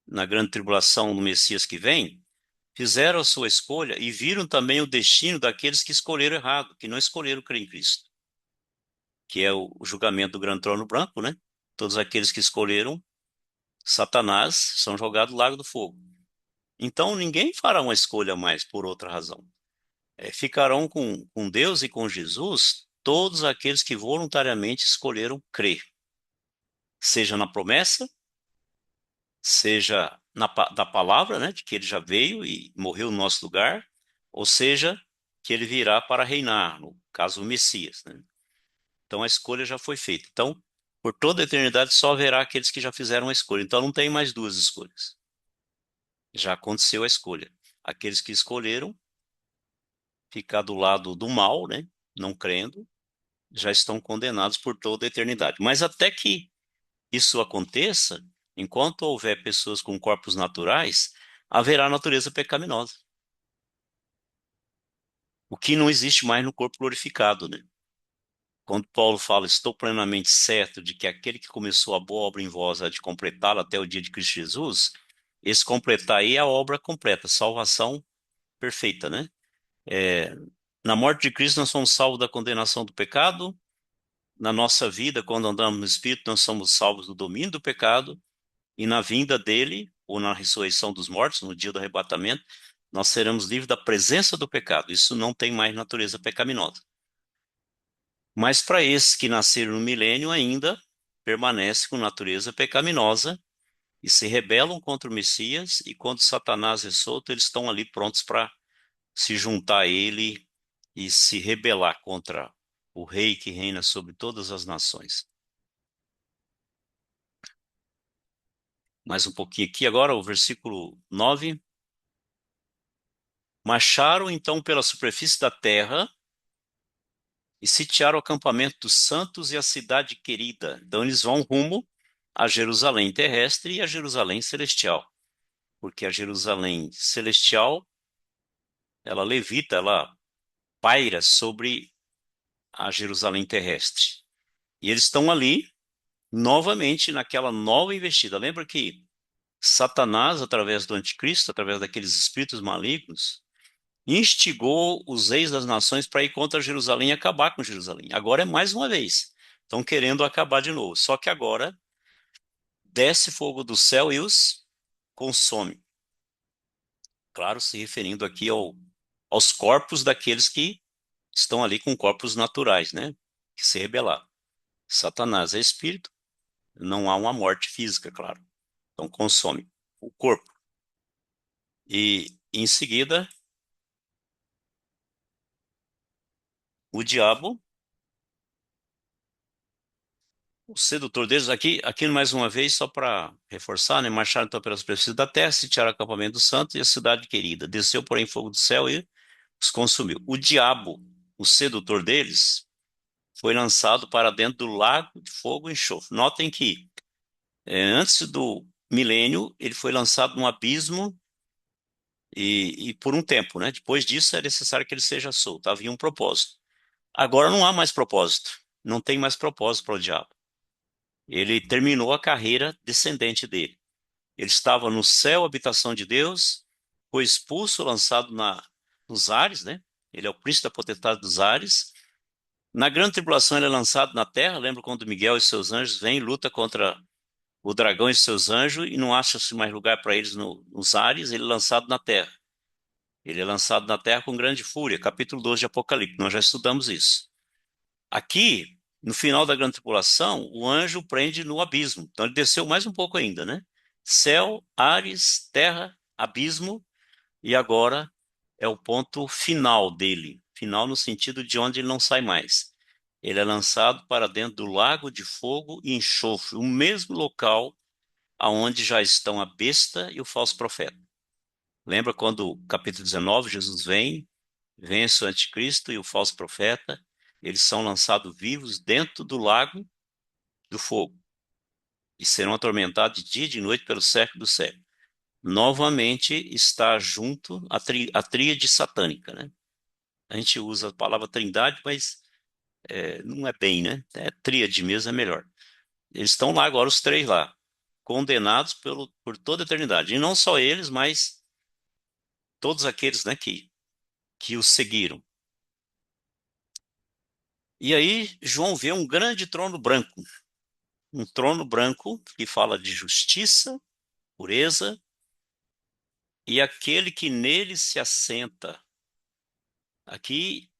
na grande tribulação no Messias que vem, fizeram a sua escolha e viram também o destino daqueles que escolheram errado, que não escolheram crer em Cristo, que é o julgamento do grande trono branco, né? Todos aqueles que escolheram Satanás são jogados no lago do fogo. Então ninguém fará uma escolha mais por outra razão. Ficarão com Deus e com Jesus todos aqueles que voluntariamente escolheram crer, seja na promessa, seja da palavra, né, de que ele já veio e morreu no nosso lugar, ou seja, que ele virá para reinar, no caso o Messias, né? Então a escolha já foi feita. Então, por toda a eternidade só haverá aqueles que já fizeram a escolha. Então não tem mais duas escolhas. Já aconteceu a escolha. Aqueles que escolheram ficar do lado do mal, né, não crendo, já estão condenados por toda a eternidade. Mas até que isso aconteça, enquanto houver pessoas com corpos naturais, haverá natureza pecaminosa. O que não existe mais no corpo glorificado, né? Quando Paulo fala, estou plenamente certo de que aquele que começou a boa obra em vós há de completá-la até o dia de Cristo Jesus, esse completar aí é a obra completa, salvação perfeita, né? É, na morte de Cristo nós somos salvos da condenação do pecado. Na nossa vida, quando andamos no Espírito, nós somos salvos do domínio do pecado, e na vinda dele, ou na ressurreição dos mortos, no dia do arrebatamento, nós seremos livres da presença do pecado. Isso não tem mais natureza pecaminosa. Mas para esses que nasceram no milênio ainda, permanece com natureza pecaminosa e se rebelam contra o Messias, e quando Satanás é solto, eles estão ali prontos para se juntar a ele e se rebelar contra o rei que reina sobre todas as nações. Mais um pouquinho aqui agora, o versículo 9. Marcharam então pela superfície da terra e sitiaram o acampamento dos santos e a cidade querida. Então eles vão rumo a Jerusalém terrestre e a Jerusalém celestial, porque a Jerusalém celestial, ela levita, ela paira sobre a Jerusalém terrestre. E eles estão ali novamente naquela nova investida. Lembra que Satanás, através do anticristo, através daqueles espíritos malignos, instigou os reis das nações para ir contra Jerusalém e acabar com Jerusalém. Agora é mais uma vez. Estão querendo acabar de novo. Só que agora desce fogo do céu e os consome. Claro, se referindo aqui aos corpos daqueles que estão ali com corpos naturais, né? Que se rebelaram. Satanás é espírito, não há uma morte física, claro. Então consome o corpo. E em seguida, o diabo, o sedutor deles, aqui mais uma vez, só para reforçar, né? Marcharam então pelas superfícies da terra, sitiaram o acampamento dos santos e a cidade querida. Desceu, porém, fogo do céu e os consumiu. O diabo, o sedutor deles, foi lançado para dentro do lago de fogo e enxofre. Notem que antes do milênio, ele foi lançado num abismo e por um tempo, né? Depois disso, é necessário que ele seja solto. Havia um propósito. Agora não há mais propósito. Não tem mais propósito para o diabo. Ele terminou a carreira descendente dele. Ele estava no céu, habitação de Deus, foi expulso, lançado nos ares, né? Ele é o príncipe da potestade dos ares. Na grande tribulação ele é lançado na terra. Lembra quando Miguel e seus anjos vêm e luta contra o dragão e seus anjos e não acha-se mais lugar para eles nos ares, ele é lançado na terra. Ele é lançado na terra com grande fúria. Capítulo 12 de Apocalipse. Nós já estudamos isso. Aqui No final da grande tribulação, o anjo prende no abismo. Então ele desceu mais um pouco ainda, né? Céu, ares, terra, abismo, e agora é o ponto final dele. Final no sentido de onde ele não sai mais. Ele é lançado para dentro do lago de fogo e enxofre, o mesmo local aonde já estão a besta e o falso profeta. Lembra quando, capítulo 19, Jesus vence o anticristo e o falso profeta, eles são lançados vivos dentro do lago do fogo e serão atormentados de dia e de noite pelo século do século. Novamente está junto a tríade satânica, né? A gente usa a palavra trindade, mas não é bem, né? É tríade mesmo, é melhor. Eles estão lá agora, os três lá, condenados por toda a eternidade. E não só eles, mas todos aqueles, né, que os seguiram. E aí João vê um grande trono branco, um trono branco que fala de justiça, pureza, e aquele que nele se assenta. Aqui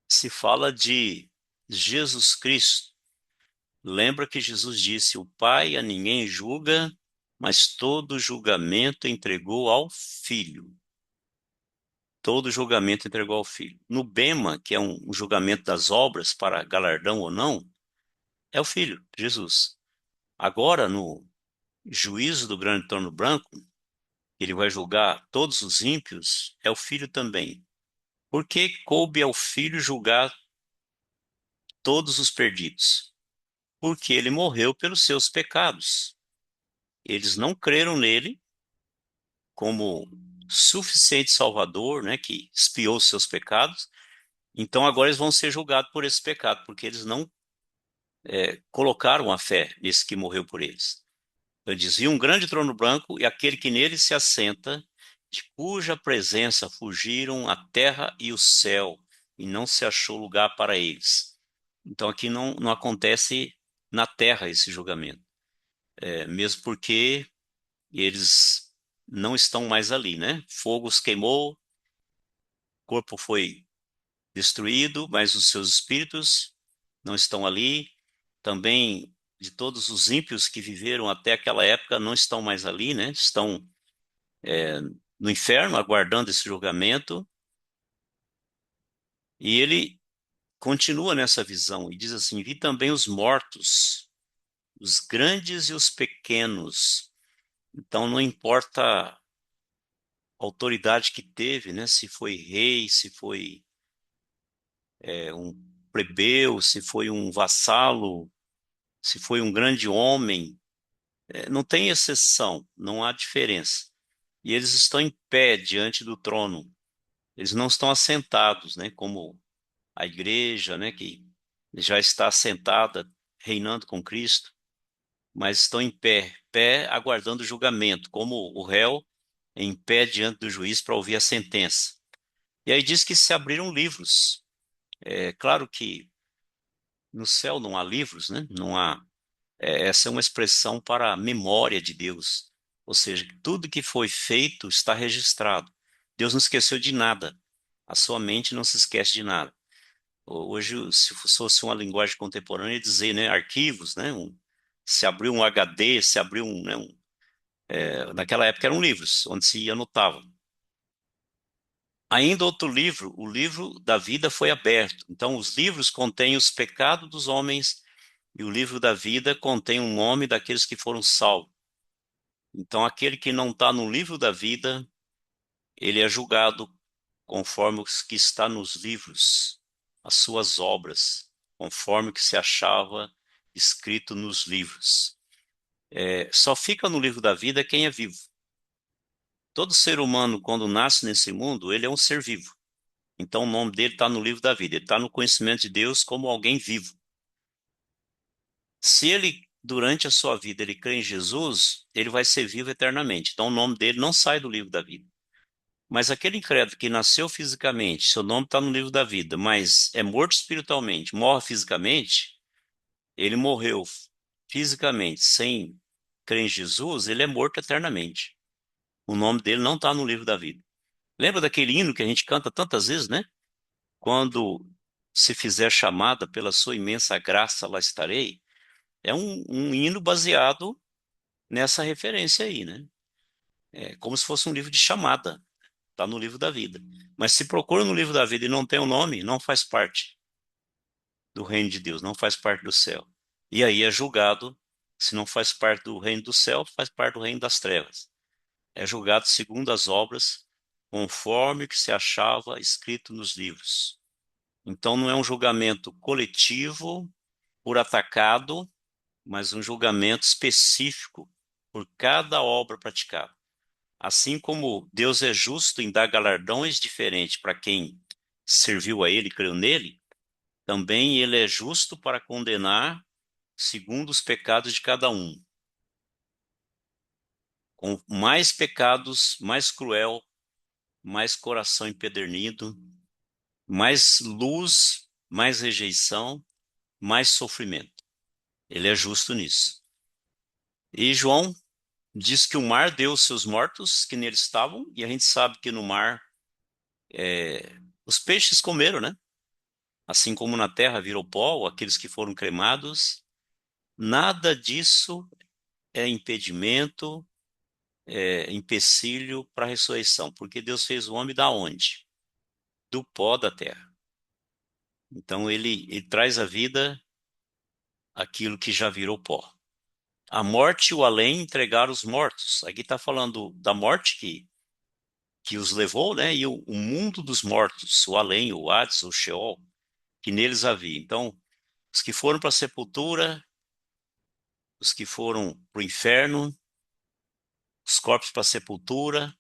se fala de Jesus Cristo. Lembra que Jesus disse: O Pai a ninguém julga, mas todo julgamento entregou ao Filho. Todo julgamento entregou ao Filho. No Bema, que é um julgamento das obras para galardão ou não, é o Filho, Jesus. Agora, no juízo do grande trono branco, ele vai julgar todos os ímpios, é o Filho também. Por que coube ao Filho julgar todos os perdidos? Porque ele morreu pelos seus pecados. Eles não creram nele como suficiente Salvador, né, que expiou os seus pecados. Então agora eles vão ser julgados por esse pecado, porque eles não colocaram a fé nesse que morreu por eles. Ele dizia um grande trono branco e aquele que nele se assenta, de cuja presença fugiram a terra e o céu, e não se achou lugar para eles. Então aqui não acontece na terra esse julgamento, mesmo porque eles não estão mais ali, né? Fogo os queimou, o corpo foi destruído, mas os seus espíritos não estão ali. Também de todos os ímpios que viveram até aquela época não estão mais ali, né? Estão no inferno aguardando esse julgamento. E ele continua nessa visão e diz assim: Vi também os mortos, os grandes e os pequenos. Então não importa a autoridade que teve, né? Se foi rei, se foi um plebeu, se foi um vassalo, se foi um grande homem, não tem exceção, não há diferença. E eles estão em pé diante do trono. Eles não estão assentados, né, como a igreja, né, que já está assentada, reinando com Cristo, mas estão em pé, pé aguardando o julgamento, como o réu em pé diante do juiz para ouvir a sentença. E aí diz que se abriram livros. É claro que no céu não há livros, né? Não há. Essa é uma expressão para a memória de Deus. Ou seja, tudo que foi feito está registrado. Deus não esqueceu de nada. A sua mente não se esquece de nada. Hoje, se fosse uma linguagem contemporânea, dizer, né, arquivos, né, se abriu um HD, se abriu naquela época eram livros, onde se anotava. Ainda outro livro, o livro da vida foi aberto. Então, os livros contêm os pecados dos homens e o livro da vida contém o nome daqueles que foram salvos. Então, aquele que não está no livro da vida, ele é julgado conforme o que está nos livros, as suas obras, conforme o que se achava escrito nos livros. Só fica no livro da vida quem é vivo. Todo ser humano, quando nasce nesse mundo, ele é um ser vivo. Então, o nome dele está no livro da vida, ele está no conhecimento de Deus como alguém vivo. Se ele, durante a sua vida, ele crê em Jesus, ele vai ser vivo eternamente. Então, o nome dele não sai do livro da vida. Mas aquele incrédulo que nasceu fisicamente, seu nome está no livro da vida, mas é morto espiritualmente, morre fisicamente, ele morreu fisicamente sem crer em Jesus, ele é morto eternamente. O nome dele não está no livro da vida. Lembra daquele hino que a gente canta tantas vezes, né? Quando se fizer chamada pela sua imensa graça, lá estarei, é um hino baseado nessa referência aí, né? É como se fosse um livro de chamada, está no livro da vida. Mas se procura no livro da vida e não tem o nome, não faz parte do reino de Deus, não faz parte do céu. E aí é julgado, se não faz parte do reino do céu, faz parte do reino das trevas. É julgado segundo as obras, conforme o que se achava escrito nos livros. Então não é um julgamento coletivo por atacado, mas um julgamento específico por cada obra praticada. Assim como Deus é justo em dar galardões diferentes para quem serviu a Ele e creu nele, também Ele é justo para condenar segundo os pecados de cada um. Com mais pecados, mais cruel, mais coração empedernido, mais luz, mais rejeição, mais sofrimento. Ele é justo nisso. E João diz que o mar deu os seus mortos que nele estavam, e a gente sabe que no mar os peixes comeram, né? Assim como na terra virou pó, aqueles que foram cremados. Nada disso é impedimento, é empecilho para a ressurreição, porque Deus fez o homem da onde? Do pó da terra. Então ele traz à vida aquilo que já virou pó. A morte e o além entregaram os mortos. Aqui está falando da morte que os levou, né? E o mundo dos mortos, o além, o Hades, o Sheol, que neles havia. Então, os que foram para a sepultura, os que foram para o inferno, os corpos para a sepultura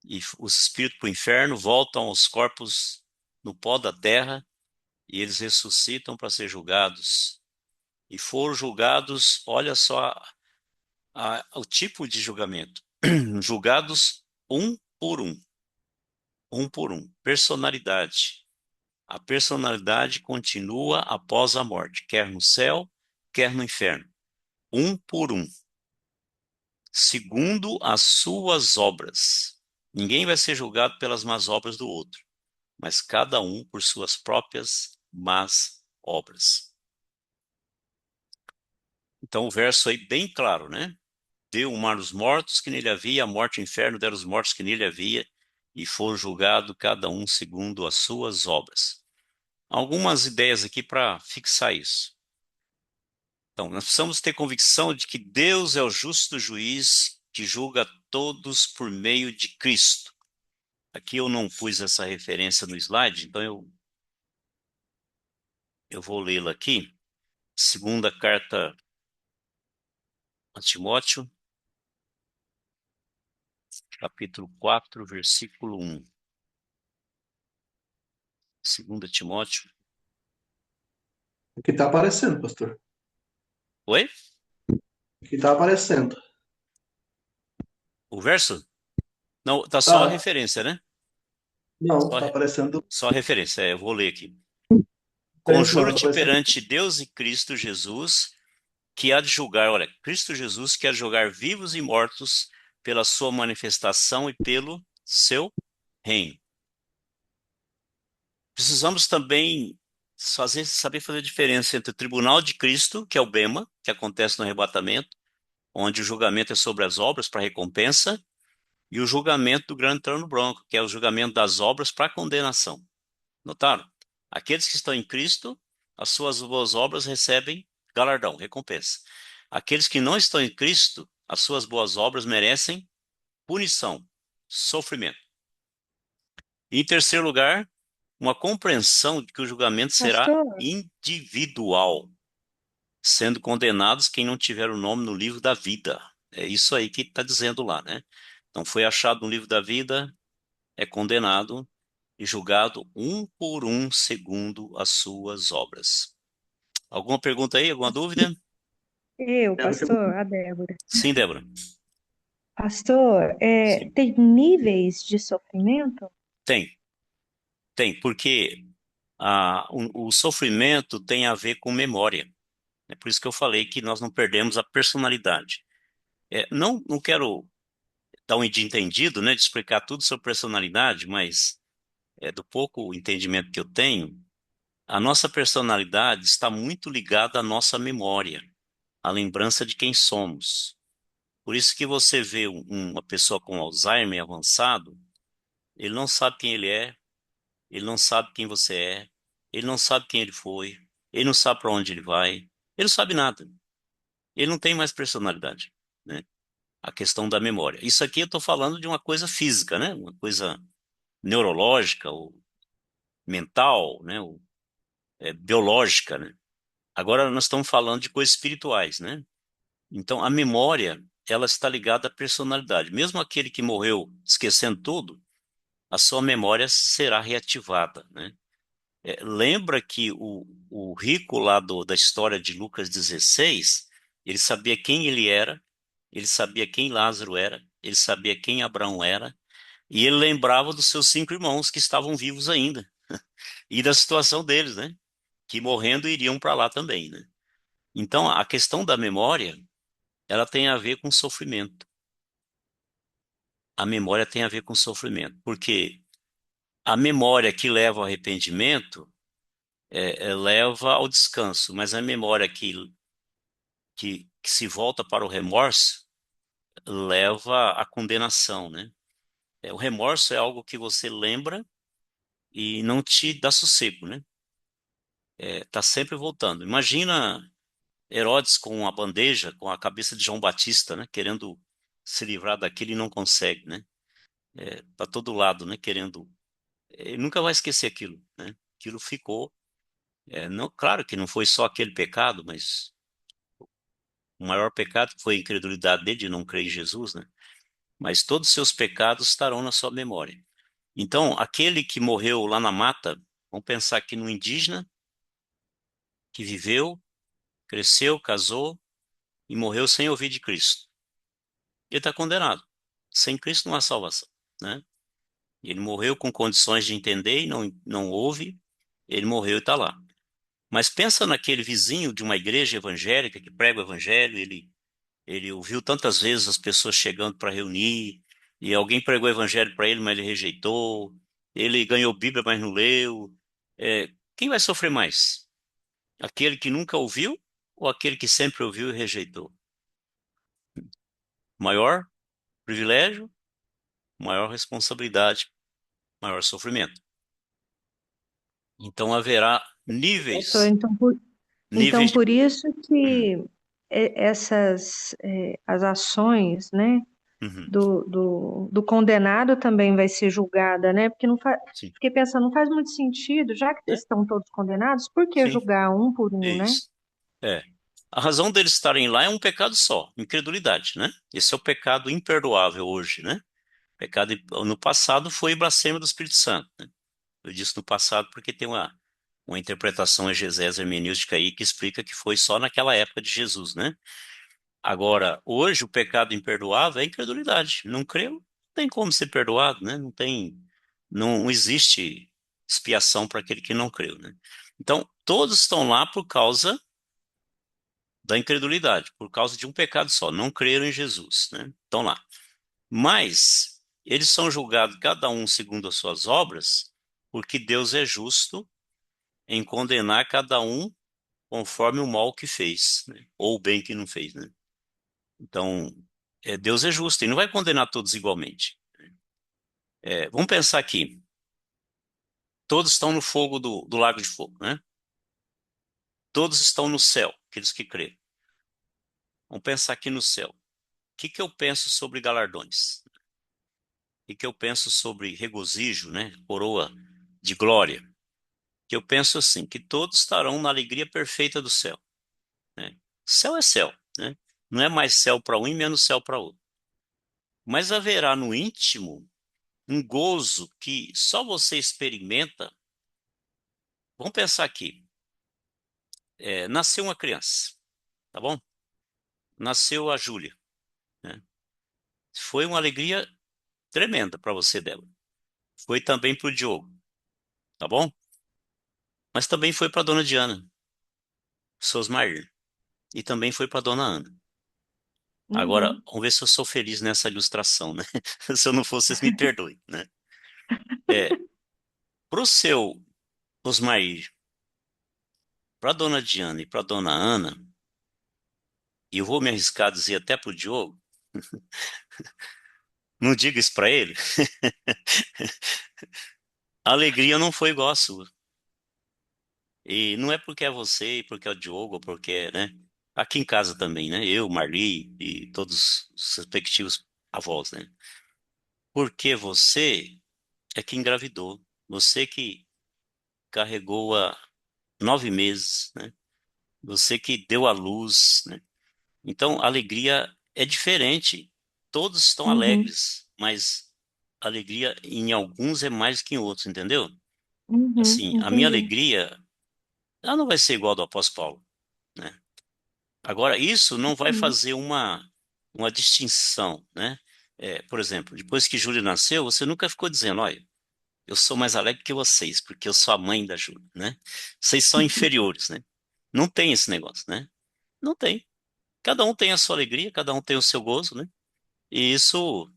e os espíritos para o inferno voltam aos corpos no pó da terra e eles ressuscitam para ser julgados. E foram julgados, olha só o tipo de julgamento. Julgados um por um. Personalidade. A personalidade continua após a morte, quer no céu, quer no inferno. Um por um, segundo as suas obras. Ninguém vai ser julgado pelas más obras do outro, mas cada um por suas próprias más obras. Então o verso aí bem claro, né? Deu o mar os mortos que nele havia, a morte e o inferno deram os mortos que nele havia, e foram julgados cada um segundo as suas obras. Algumas ideias aqui para fixar isso. Então, nós precisamos ter convicção de que Deus é o justo juiz que julga todos por meio de Cristo. Aqui eu não pus essa referência no slide, então eu vou lê-la aqui. Segunda carta a Timóteo, capítulo 4, versículo 1. Segunda Timóteo. Aqui tá aparecendo, pastor. Oi? Aqui tá aparecendo. O verso? Não, tá só a Tá. referência, né? Não, Só, tá aparecendo. só a referência, eu vou ler aqui. Aparece não, tá Conjuro-te aparecendo. perante Deus e Cristo Jesus, que há de julgar, olha, Cristo Jesus quer julgar vivos e mortos pela sua manifestação e pelo seu reino. Precisamos também saber fazer a diferença entre o tribunal de Cristo, que é o bema, que acontece no arrebatamento, onde o julgamento é sobre as obras para recompensa, e o julgamento do grande trono branco, que é o julgamento das obras para condenação. Notaram? Aqueles que estão em Cristo, as suas boas obras recebem galardão, recompensa. Aqueles que não estão em Cristo, as suas boas obras merecem punição, sofrimento. E, em terceiro lugar, uma compreensão de que o julgamento será Pastor, individual, sendo condenados quem não tiver o nome no livro da vida. É isso aí que está dizendo lá, né? Então, foi achado no livro da vida, é condenado e julgado um por um segundo as suas obras. Alguma pergunta aí? Alguma dúvida? Entendo que pastor, a Débora. Sim, Débora. Pastor, Sim. tem níveis de sofrimento? Tem, porque o sofrimento tem a ver com memória. É por isso que eu falei que nós não perdemos a personalidade. Não quero dar um de entendido, né, de explicar tudo sobre personalidade, mas do pouco entendimento que eu tenho, A nossa personalidade está muito ligada à nossa memória, à lembrança de quem somos. Por isso que você vê uma pessoa com Alzheimer avançado, ele não sabe quem ele é, ele não sabe quem você é, ele não sabe quem ele foi, ele não sabe para onde ele vai, ele não sabe nada. Ele não tem mais personalidade, né? A questão da memória. Isso aqui eu estou falando de uma coisa física, né? Uma coisa neurológica ou mental, né? Ou, biológica, né? Agora nós estamos falando de coisas espirituais, né? Então a memória, ela está ligada à personalidade. Mesmo aquele que morreu esquecendo tudo, a sua memória será reativada, né? Lembra que o rico lá da história de Lucas 16, ele sabia quem ele era, ele sabia quem Lázaro era, ele sabia quem Abraão era, e ele lembrava dos seus 5 irmãos que estavam vivos ainda, e da situação deles, né? Que morrendo iriam para lá também, né? Então, a questão da memória, ela tem a ver com sofrimento. A memória tem a ver com sofrimento, porque a memória que leva ao arrependimento leva ao descanso, mas a memória que se volta para o remorso leva à condenação, né? O remorso é algo que você lembra e não te dá sossego, né? Tá sempre voltando. Imagina Herodes com a bandeja, com a cabeça de João Batista, né? Querendo se livrar daquilo e não consegue, né? Tá todo lado, né? Querendo. Ele nunca vai esquecer aquilo, né? Aquilo ficou. Não, claro que não foi só aquele pecado, mas o maior pecado foi a incredulidade dele de não crer em Jesus, né? Mas todos os seus pecados estarão na sua memória. Então, aquele que morreu lá na mata, vamos pensar aqui no indígena que viveu, cresceu, casou e morreu sem ouvir de Cristo. Ele está condenado. Sem Cristo não há salvação, né? Ele morreu com condições de entender e não ouve, ele morreu e está lá. Mas pensa naquele vizinho de uma igreja evangélica que prega o evangelho, ele ouviu tantas vezes as pessoas chegando para reunir, e alguém pregou o evangelho para ele, mas ele rejeitou, ele ganhou Bíblia, mas não leu. Quem vai sofrer mais? Aquele que nunca ouviu ou aquele que sempre ouviu e rejeitou? Maior privilégio, maior responsabilidade, maior sofrimento. Então haverá Pastor, níveis, então níveis de. por isso Hum, que essas as ações, né, uhum, do condenado também vai ser julgada, né? Porque não faz, sim, fiquei pensando, não faz muito sentido, já que né? estão todos condenados, por que Sim, julgar um por é um, né? isso. É. A razão deles estarem lá é um pecado só, incredulidade, né? Esse é o pecado imperdoável hoje, né? Pecado no passado foi blasfêmia do Espírito Santo, né? Eu disse no passado porque tem uma interpretação exegese hermenêutica aí que explica que foi só naquela época de Jesus, né? Agora, hoje o pecado imperdoável é a incredulidade. Não creu, não tem como ser perdoado, né? Não existe expiação para aquele que não creu, né? Então, todos estão lá por causa da incredulidade, por causa de um pecado só, não creram em Jesus, né? Estão lá. Mas eles são julgados cada um segundo as suas obras, porque Deus é justo em condenar cada um conforme o mal que fez, né? Ou o bem que não fez, né? Então, Deus é justo e não vai condenar todos igualmente. Vamos pensar aqui. Todos estão no fogo do lago de fogo, né? Todos estão no céu, aqueles que creem. Vamos pensar aqui no céu. O que que eu penso sobre galardões? O que eu penso sobre regozijo, né? Coroa de glória? Que eu penso assim, que todos estarão na alegria perfeita do céu, né? Céu é céu, né? Não é mais céu para um e menos céu para outro. Mas haverá no íntimo um gozo que só você experimenta. Vamos pensar aqui. Nasceu uma criança, tá bom? Nasceu a Júlia, né? Foi uma alegria tremenda para você, Débora. Foi também para o Diogo, tá bom? Mas também foi para a dona Diana, Sosmair. E também foi para a dona Ana. Agora, Uhum. vamos ver se eu sou feliz nessa ilustração, né? Se eu não for, vocês me perdoem, né? É, para o seu Osmair, para dona Diana e para dona Ana, e eu vou me arriscar a dizer até para o Diogo, não diga isso para ele, a alegria não foi igual a sua. E não é porque é você, e porque é o Diogo, ou porque é, né? Aqui em casa também, né? Eu, Marli e todos os respectivos avós, né? Porque você é que engravidou. Você que carregou há 9 meses, né? Você que deu à luz, né? Então, a alegria é diferente. Todos estão Uhum, alegres, mas a alegria em alguns é mais que em outros, entendeu? Assim, a minha entendi. alegria, ela não vai ser igual a do apóstolo Paulo, né? Agora, isso não vai Uhum, fazer uma distinção, né? Por exemplo, depois que Júlia nasceu, você nunca ficou dizendo, olha, eu sou mais alegre que vocês, porque eu sou a mãe da Júlia, né? Vocês são inferiores, né? Não tem esse negócio, né? Não tem. Cada um tem a sua alegria, cada um tem o seu gozo, né? E isso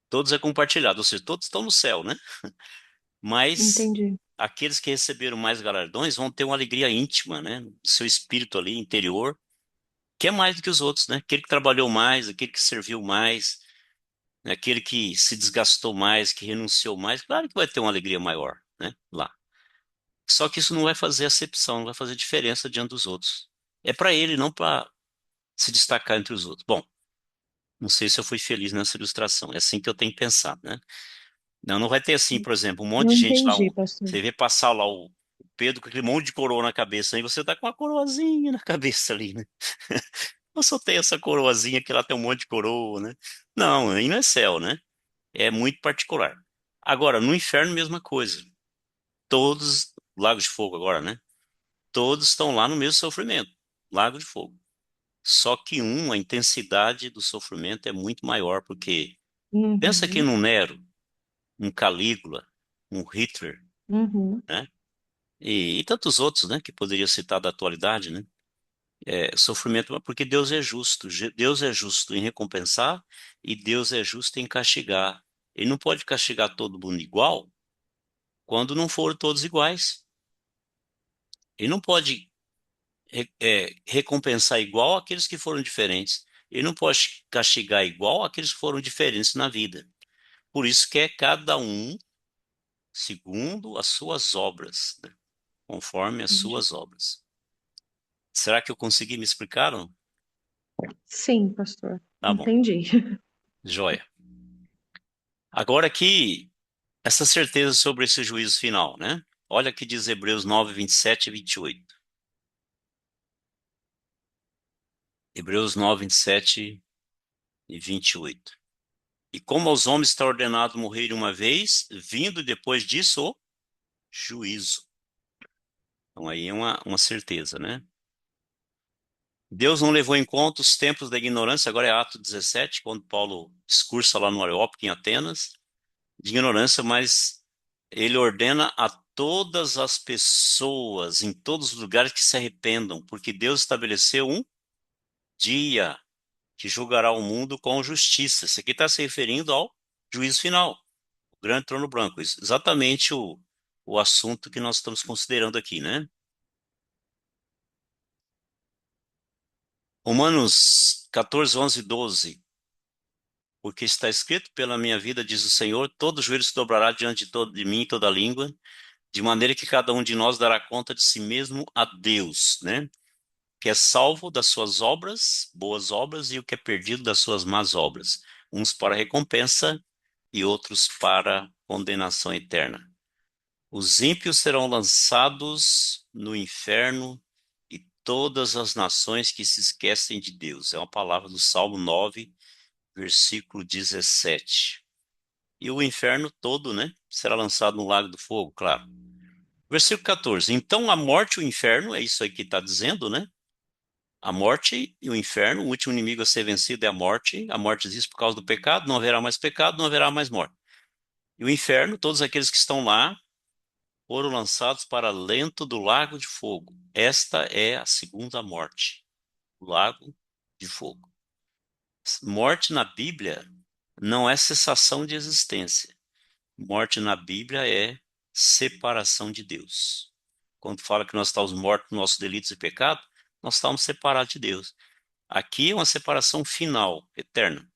todos é compartilhado, ou seja, todos estão no céu, né? Mas entendi. aqueles que receberam mais galardões vão ter uma alegria íntima, né? Seu espírito ali interior, que é mais do que os outros, né? Aquele que trabalhou mais, aquele que serviu mais, né? Aquele que se desgastou mais, que renunciou mais, claro que vai ter uma alegria maior, né? Lá. Só que isso não vai fazer acepção, não vai fazer diferença diante dos outros. É para ele, não para se destacar entre os outros. Bom, não sei se eu fui feliz nessa ilustração. É assim que eu tenho pensado, né? Não, não vai ter assim, por exemplo, um monte Eu de gente lá. entendi, pastor. Você vê passar lá o Pedro com aquele monte de coroa na cabeça, aí você tá com uma coroazinha na cabeça ali, né? Eu só tenho essa coroazinha que lá tem um monte de coroa, né? Não, aí não é céu, né? É muito particular. Agora, no inferno, mesma coisa. Todos, Lago de Fogo agora, né? Todos estão lá no mesmo sofrimento, Lago de Fogo. Só que a intensidade do sofrimento é muito maior, porque pensa aqui Uhum, num Nero, um Calígula, um Hitler, uhum, né? E tantos outros, né, que poderia citar da atualidade, né? Sofrimento, porque Deus é justo. Deus é justo em recompensar e Deus é justo em castigar. Ele não pode castigar todo mundo igual quando não foram todos iguais. Ele não pode recompensar igual aqueles que foram diferentes. Ele não pode castigar igual aqueles que foram diferentes na vida. Por isso que é cada um segundo as suas obras, né? Conforme as entendi. suas obras. Será que eu consegui me explicar? Não? Sim, pastor. Tá bom, Entendi. joia. Agora aqui, essa certeza sobre esse juízo final, né? Olha que diz Hebreus 9, 27 e 28. Hebreus 9, 27 e 28. E como aos homens está ordenado morrer uma vez, vindo depois disso o juízo. Então aí é uma certeza, né? Deus não levou em conta os tempos da ignorância, agora é Atos 17, quando Paulo discursa lá no Areópago, em Atenas, de ignorância, mas ele ordena a todas as pessoas, em todos os lugares, que se arrependam, porque Deus estabeleceu um dia que julgará o mundo com justiça. Isso aqui está se referindo ao juízo final, o grande trono branco. Exatamente o assunto que nós estamos considerando aqui, né? Romanos 14, 11 e 12. Porque está escrito: pela minha vida, diz o Senhor, todo joelho se dobrará diante de mim, toda língua, de maneira que cada um de nós dará conta de si mesmo a Deus, né? Que é salvo das suas obras, boas obras, e o que é perdido das suas más obras. Uns para recompensa e outros para condenação eterna. Os ímpios serão lançados no inferno e todas as nações que se esquecem de Deus. É uma palavra do Salmo 9, versículo 17. E o inferno todo, né, será lançado no lago do fogo, claro. Versículo 14. Então a morte e o inferno, é isso aí que está dizendo, né? A morte e o inferno, o último inimigo a ser vencido é a morte. A morte existe por causa do pecado, não haverá mais pecado, não haverá mais morte. E o inferno, todos aqueles que estão lá, foram lançados para lento do lago de fogo. Esta é a segunda morte, o lago de fogo. Morte na Bíblia não é cessação de existência. Morte na Bíblia é separação de Deus. quando fala que nós estávamos mortos nos nossos delitos e pecados, nós estávamos separados de Deus. Aqui é uma separação final, eterna.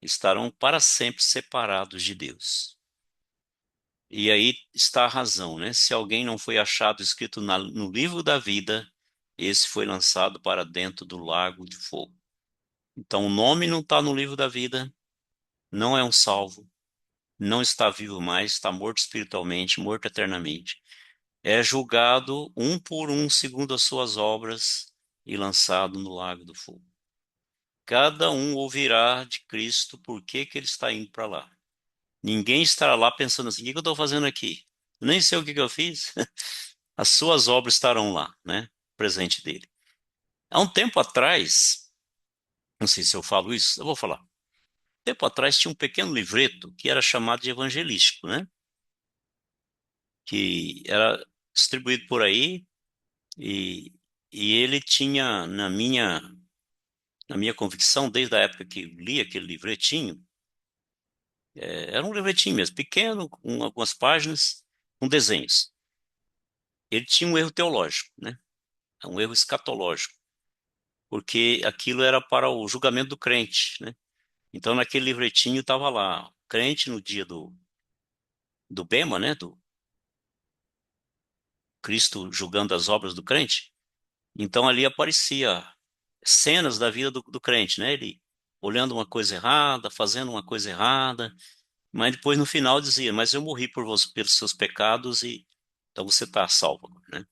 Estarão para sempre separados de Deus. E aí está a razão, né? Se alguém não foi achado escrito no livro da vida, esse foi lançado para dentro do lago de fogo. Então o nome não está no livro da vida, não é um salvo, não está vivo mais, está morto espiritualmente, morto eternamente. É julgado um por um segundo as suas obras e lançado no lago do fogo. Cada um ouvirá de Cristo por que ele está indo para lá. Ninguém estará lá pensando assim, o que eu estou fazendo aqui? Eu nem sei o que eu fiz. As suas obras estarão lá, né? Presente dele. Há um tempo atrás, não sei se eu falo isso, eu vou falar. Tempo atrás tinha um pequeno livreto que era chamado de evangelístico, né? Que era distribuído por aí e, e ele tinha, na minha convicção, desde a época que li aquele livretinho, era um livretinho mesmo, pequeno, com algumas páginas, com desenhos. Ele tinha um erro teológico, né? Um erro escatológico, porque aquilo era para o julgamento do crente, né? Então, naquele livretinho estava lá, crente no dia do Bema, né? Do Cristo julgando as obras do crente. Então, ali aparecia cenas da vida do crente, né? Ele olhando uma coisa errada, fazendo uma coisa errada, mas depois no final dizia, mas eu morri por você, pelos seus pecados e então você está salvo, né?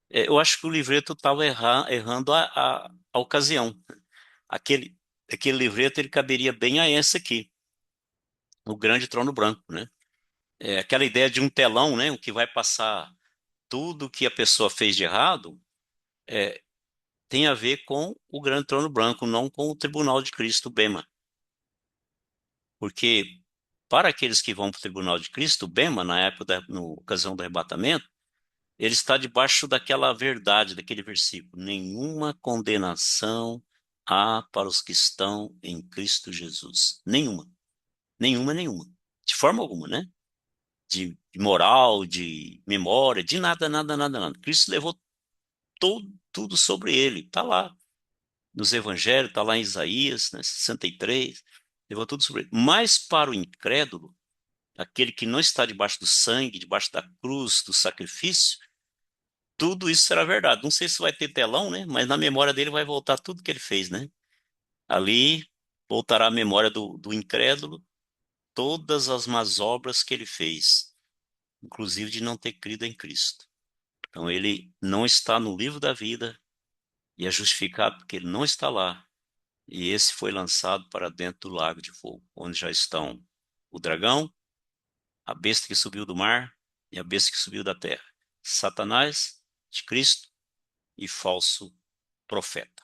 Eu acho que o livreto estava errando a ocasião. Aquele, aquele livreto ele caberia bem a essa aqui, o grande trono branco, né? Aquela ideia de um telão, né? O que vai passar tudo que a pessoa fez de errado, é, tem a ver com o grande trono branco, não com o tribunal de Cristo, Bema. Porque para aqueles que vão para o tribunal de Cristo, Bema, na época, na ocasião do arrebatamento, ele está debaixo daquela verdade, daquele versículo. Nenhuma condenação há para os que estão em Cristo Jesus. Nenhuma. Nenhuma, nenhuma. De forma alguma, né? De moral, de memória, de nada, nada, nada, nada. Cristo levou tudo sobre ele. Está lá nos evangelhos, está lá em Isaías, né, 63, levou tudo sobre ele. Mas para o incrédulo, aquele que não está debaixo do sangue, debaixo da cruz, do sacrifício, tudo isso será verdade. Não sei se vai ter telão, né? Mas na memória dele vai voltar tudo que ele fez, né? Ali voltará a memória do incrédulo, todas as más obras que ele fez, inclusive de não ter crido em Cristo. Então ele não está no livro da vida e é justificado porque ele não está lá. E esse foi lançado para dentro do lago de fogo, onde já estão o dragão, a besta que subiu do mar e a besta que subiu da terra. Satanás, de Cristo e falso profeta.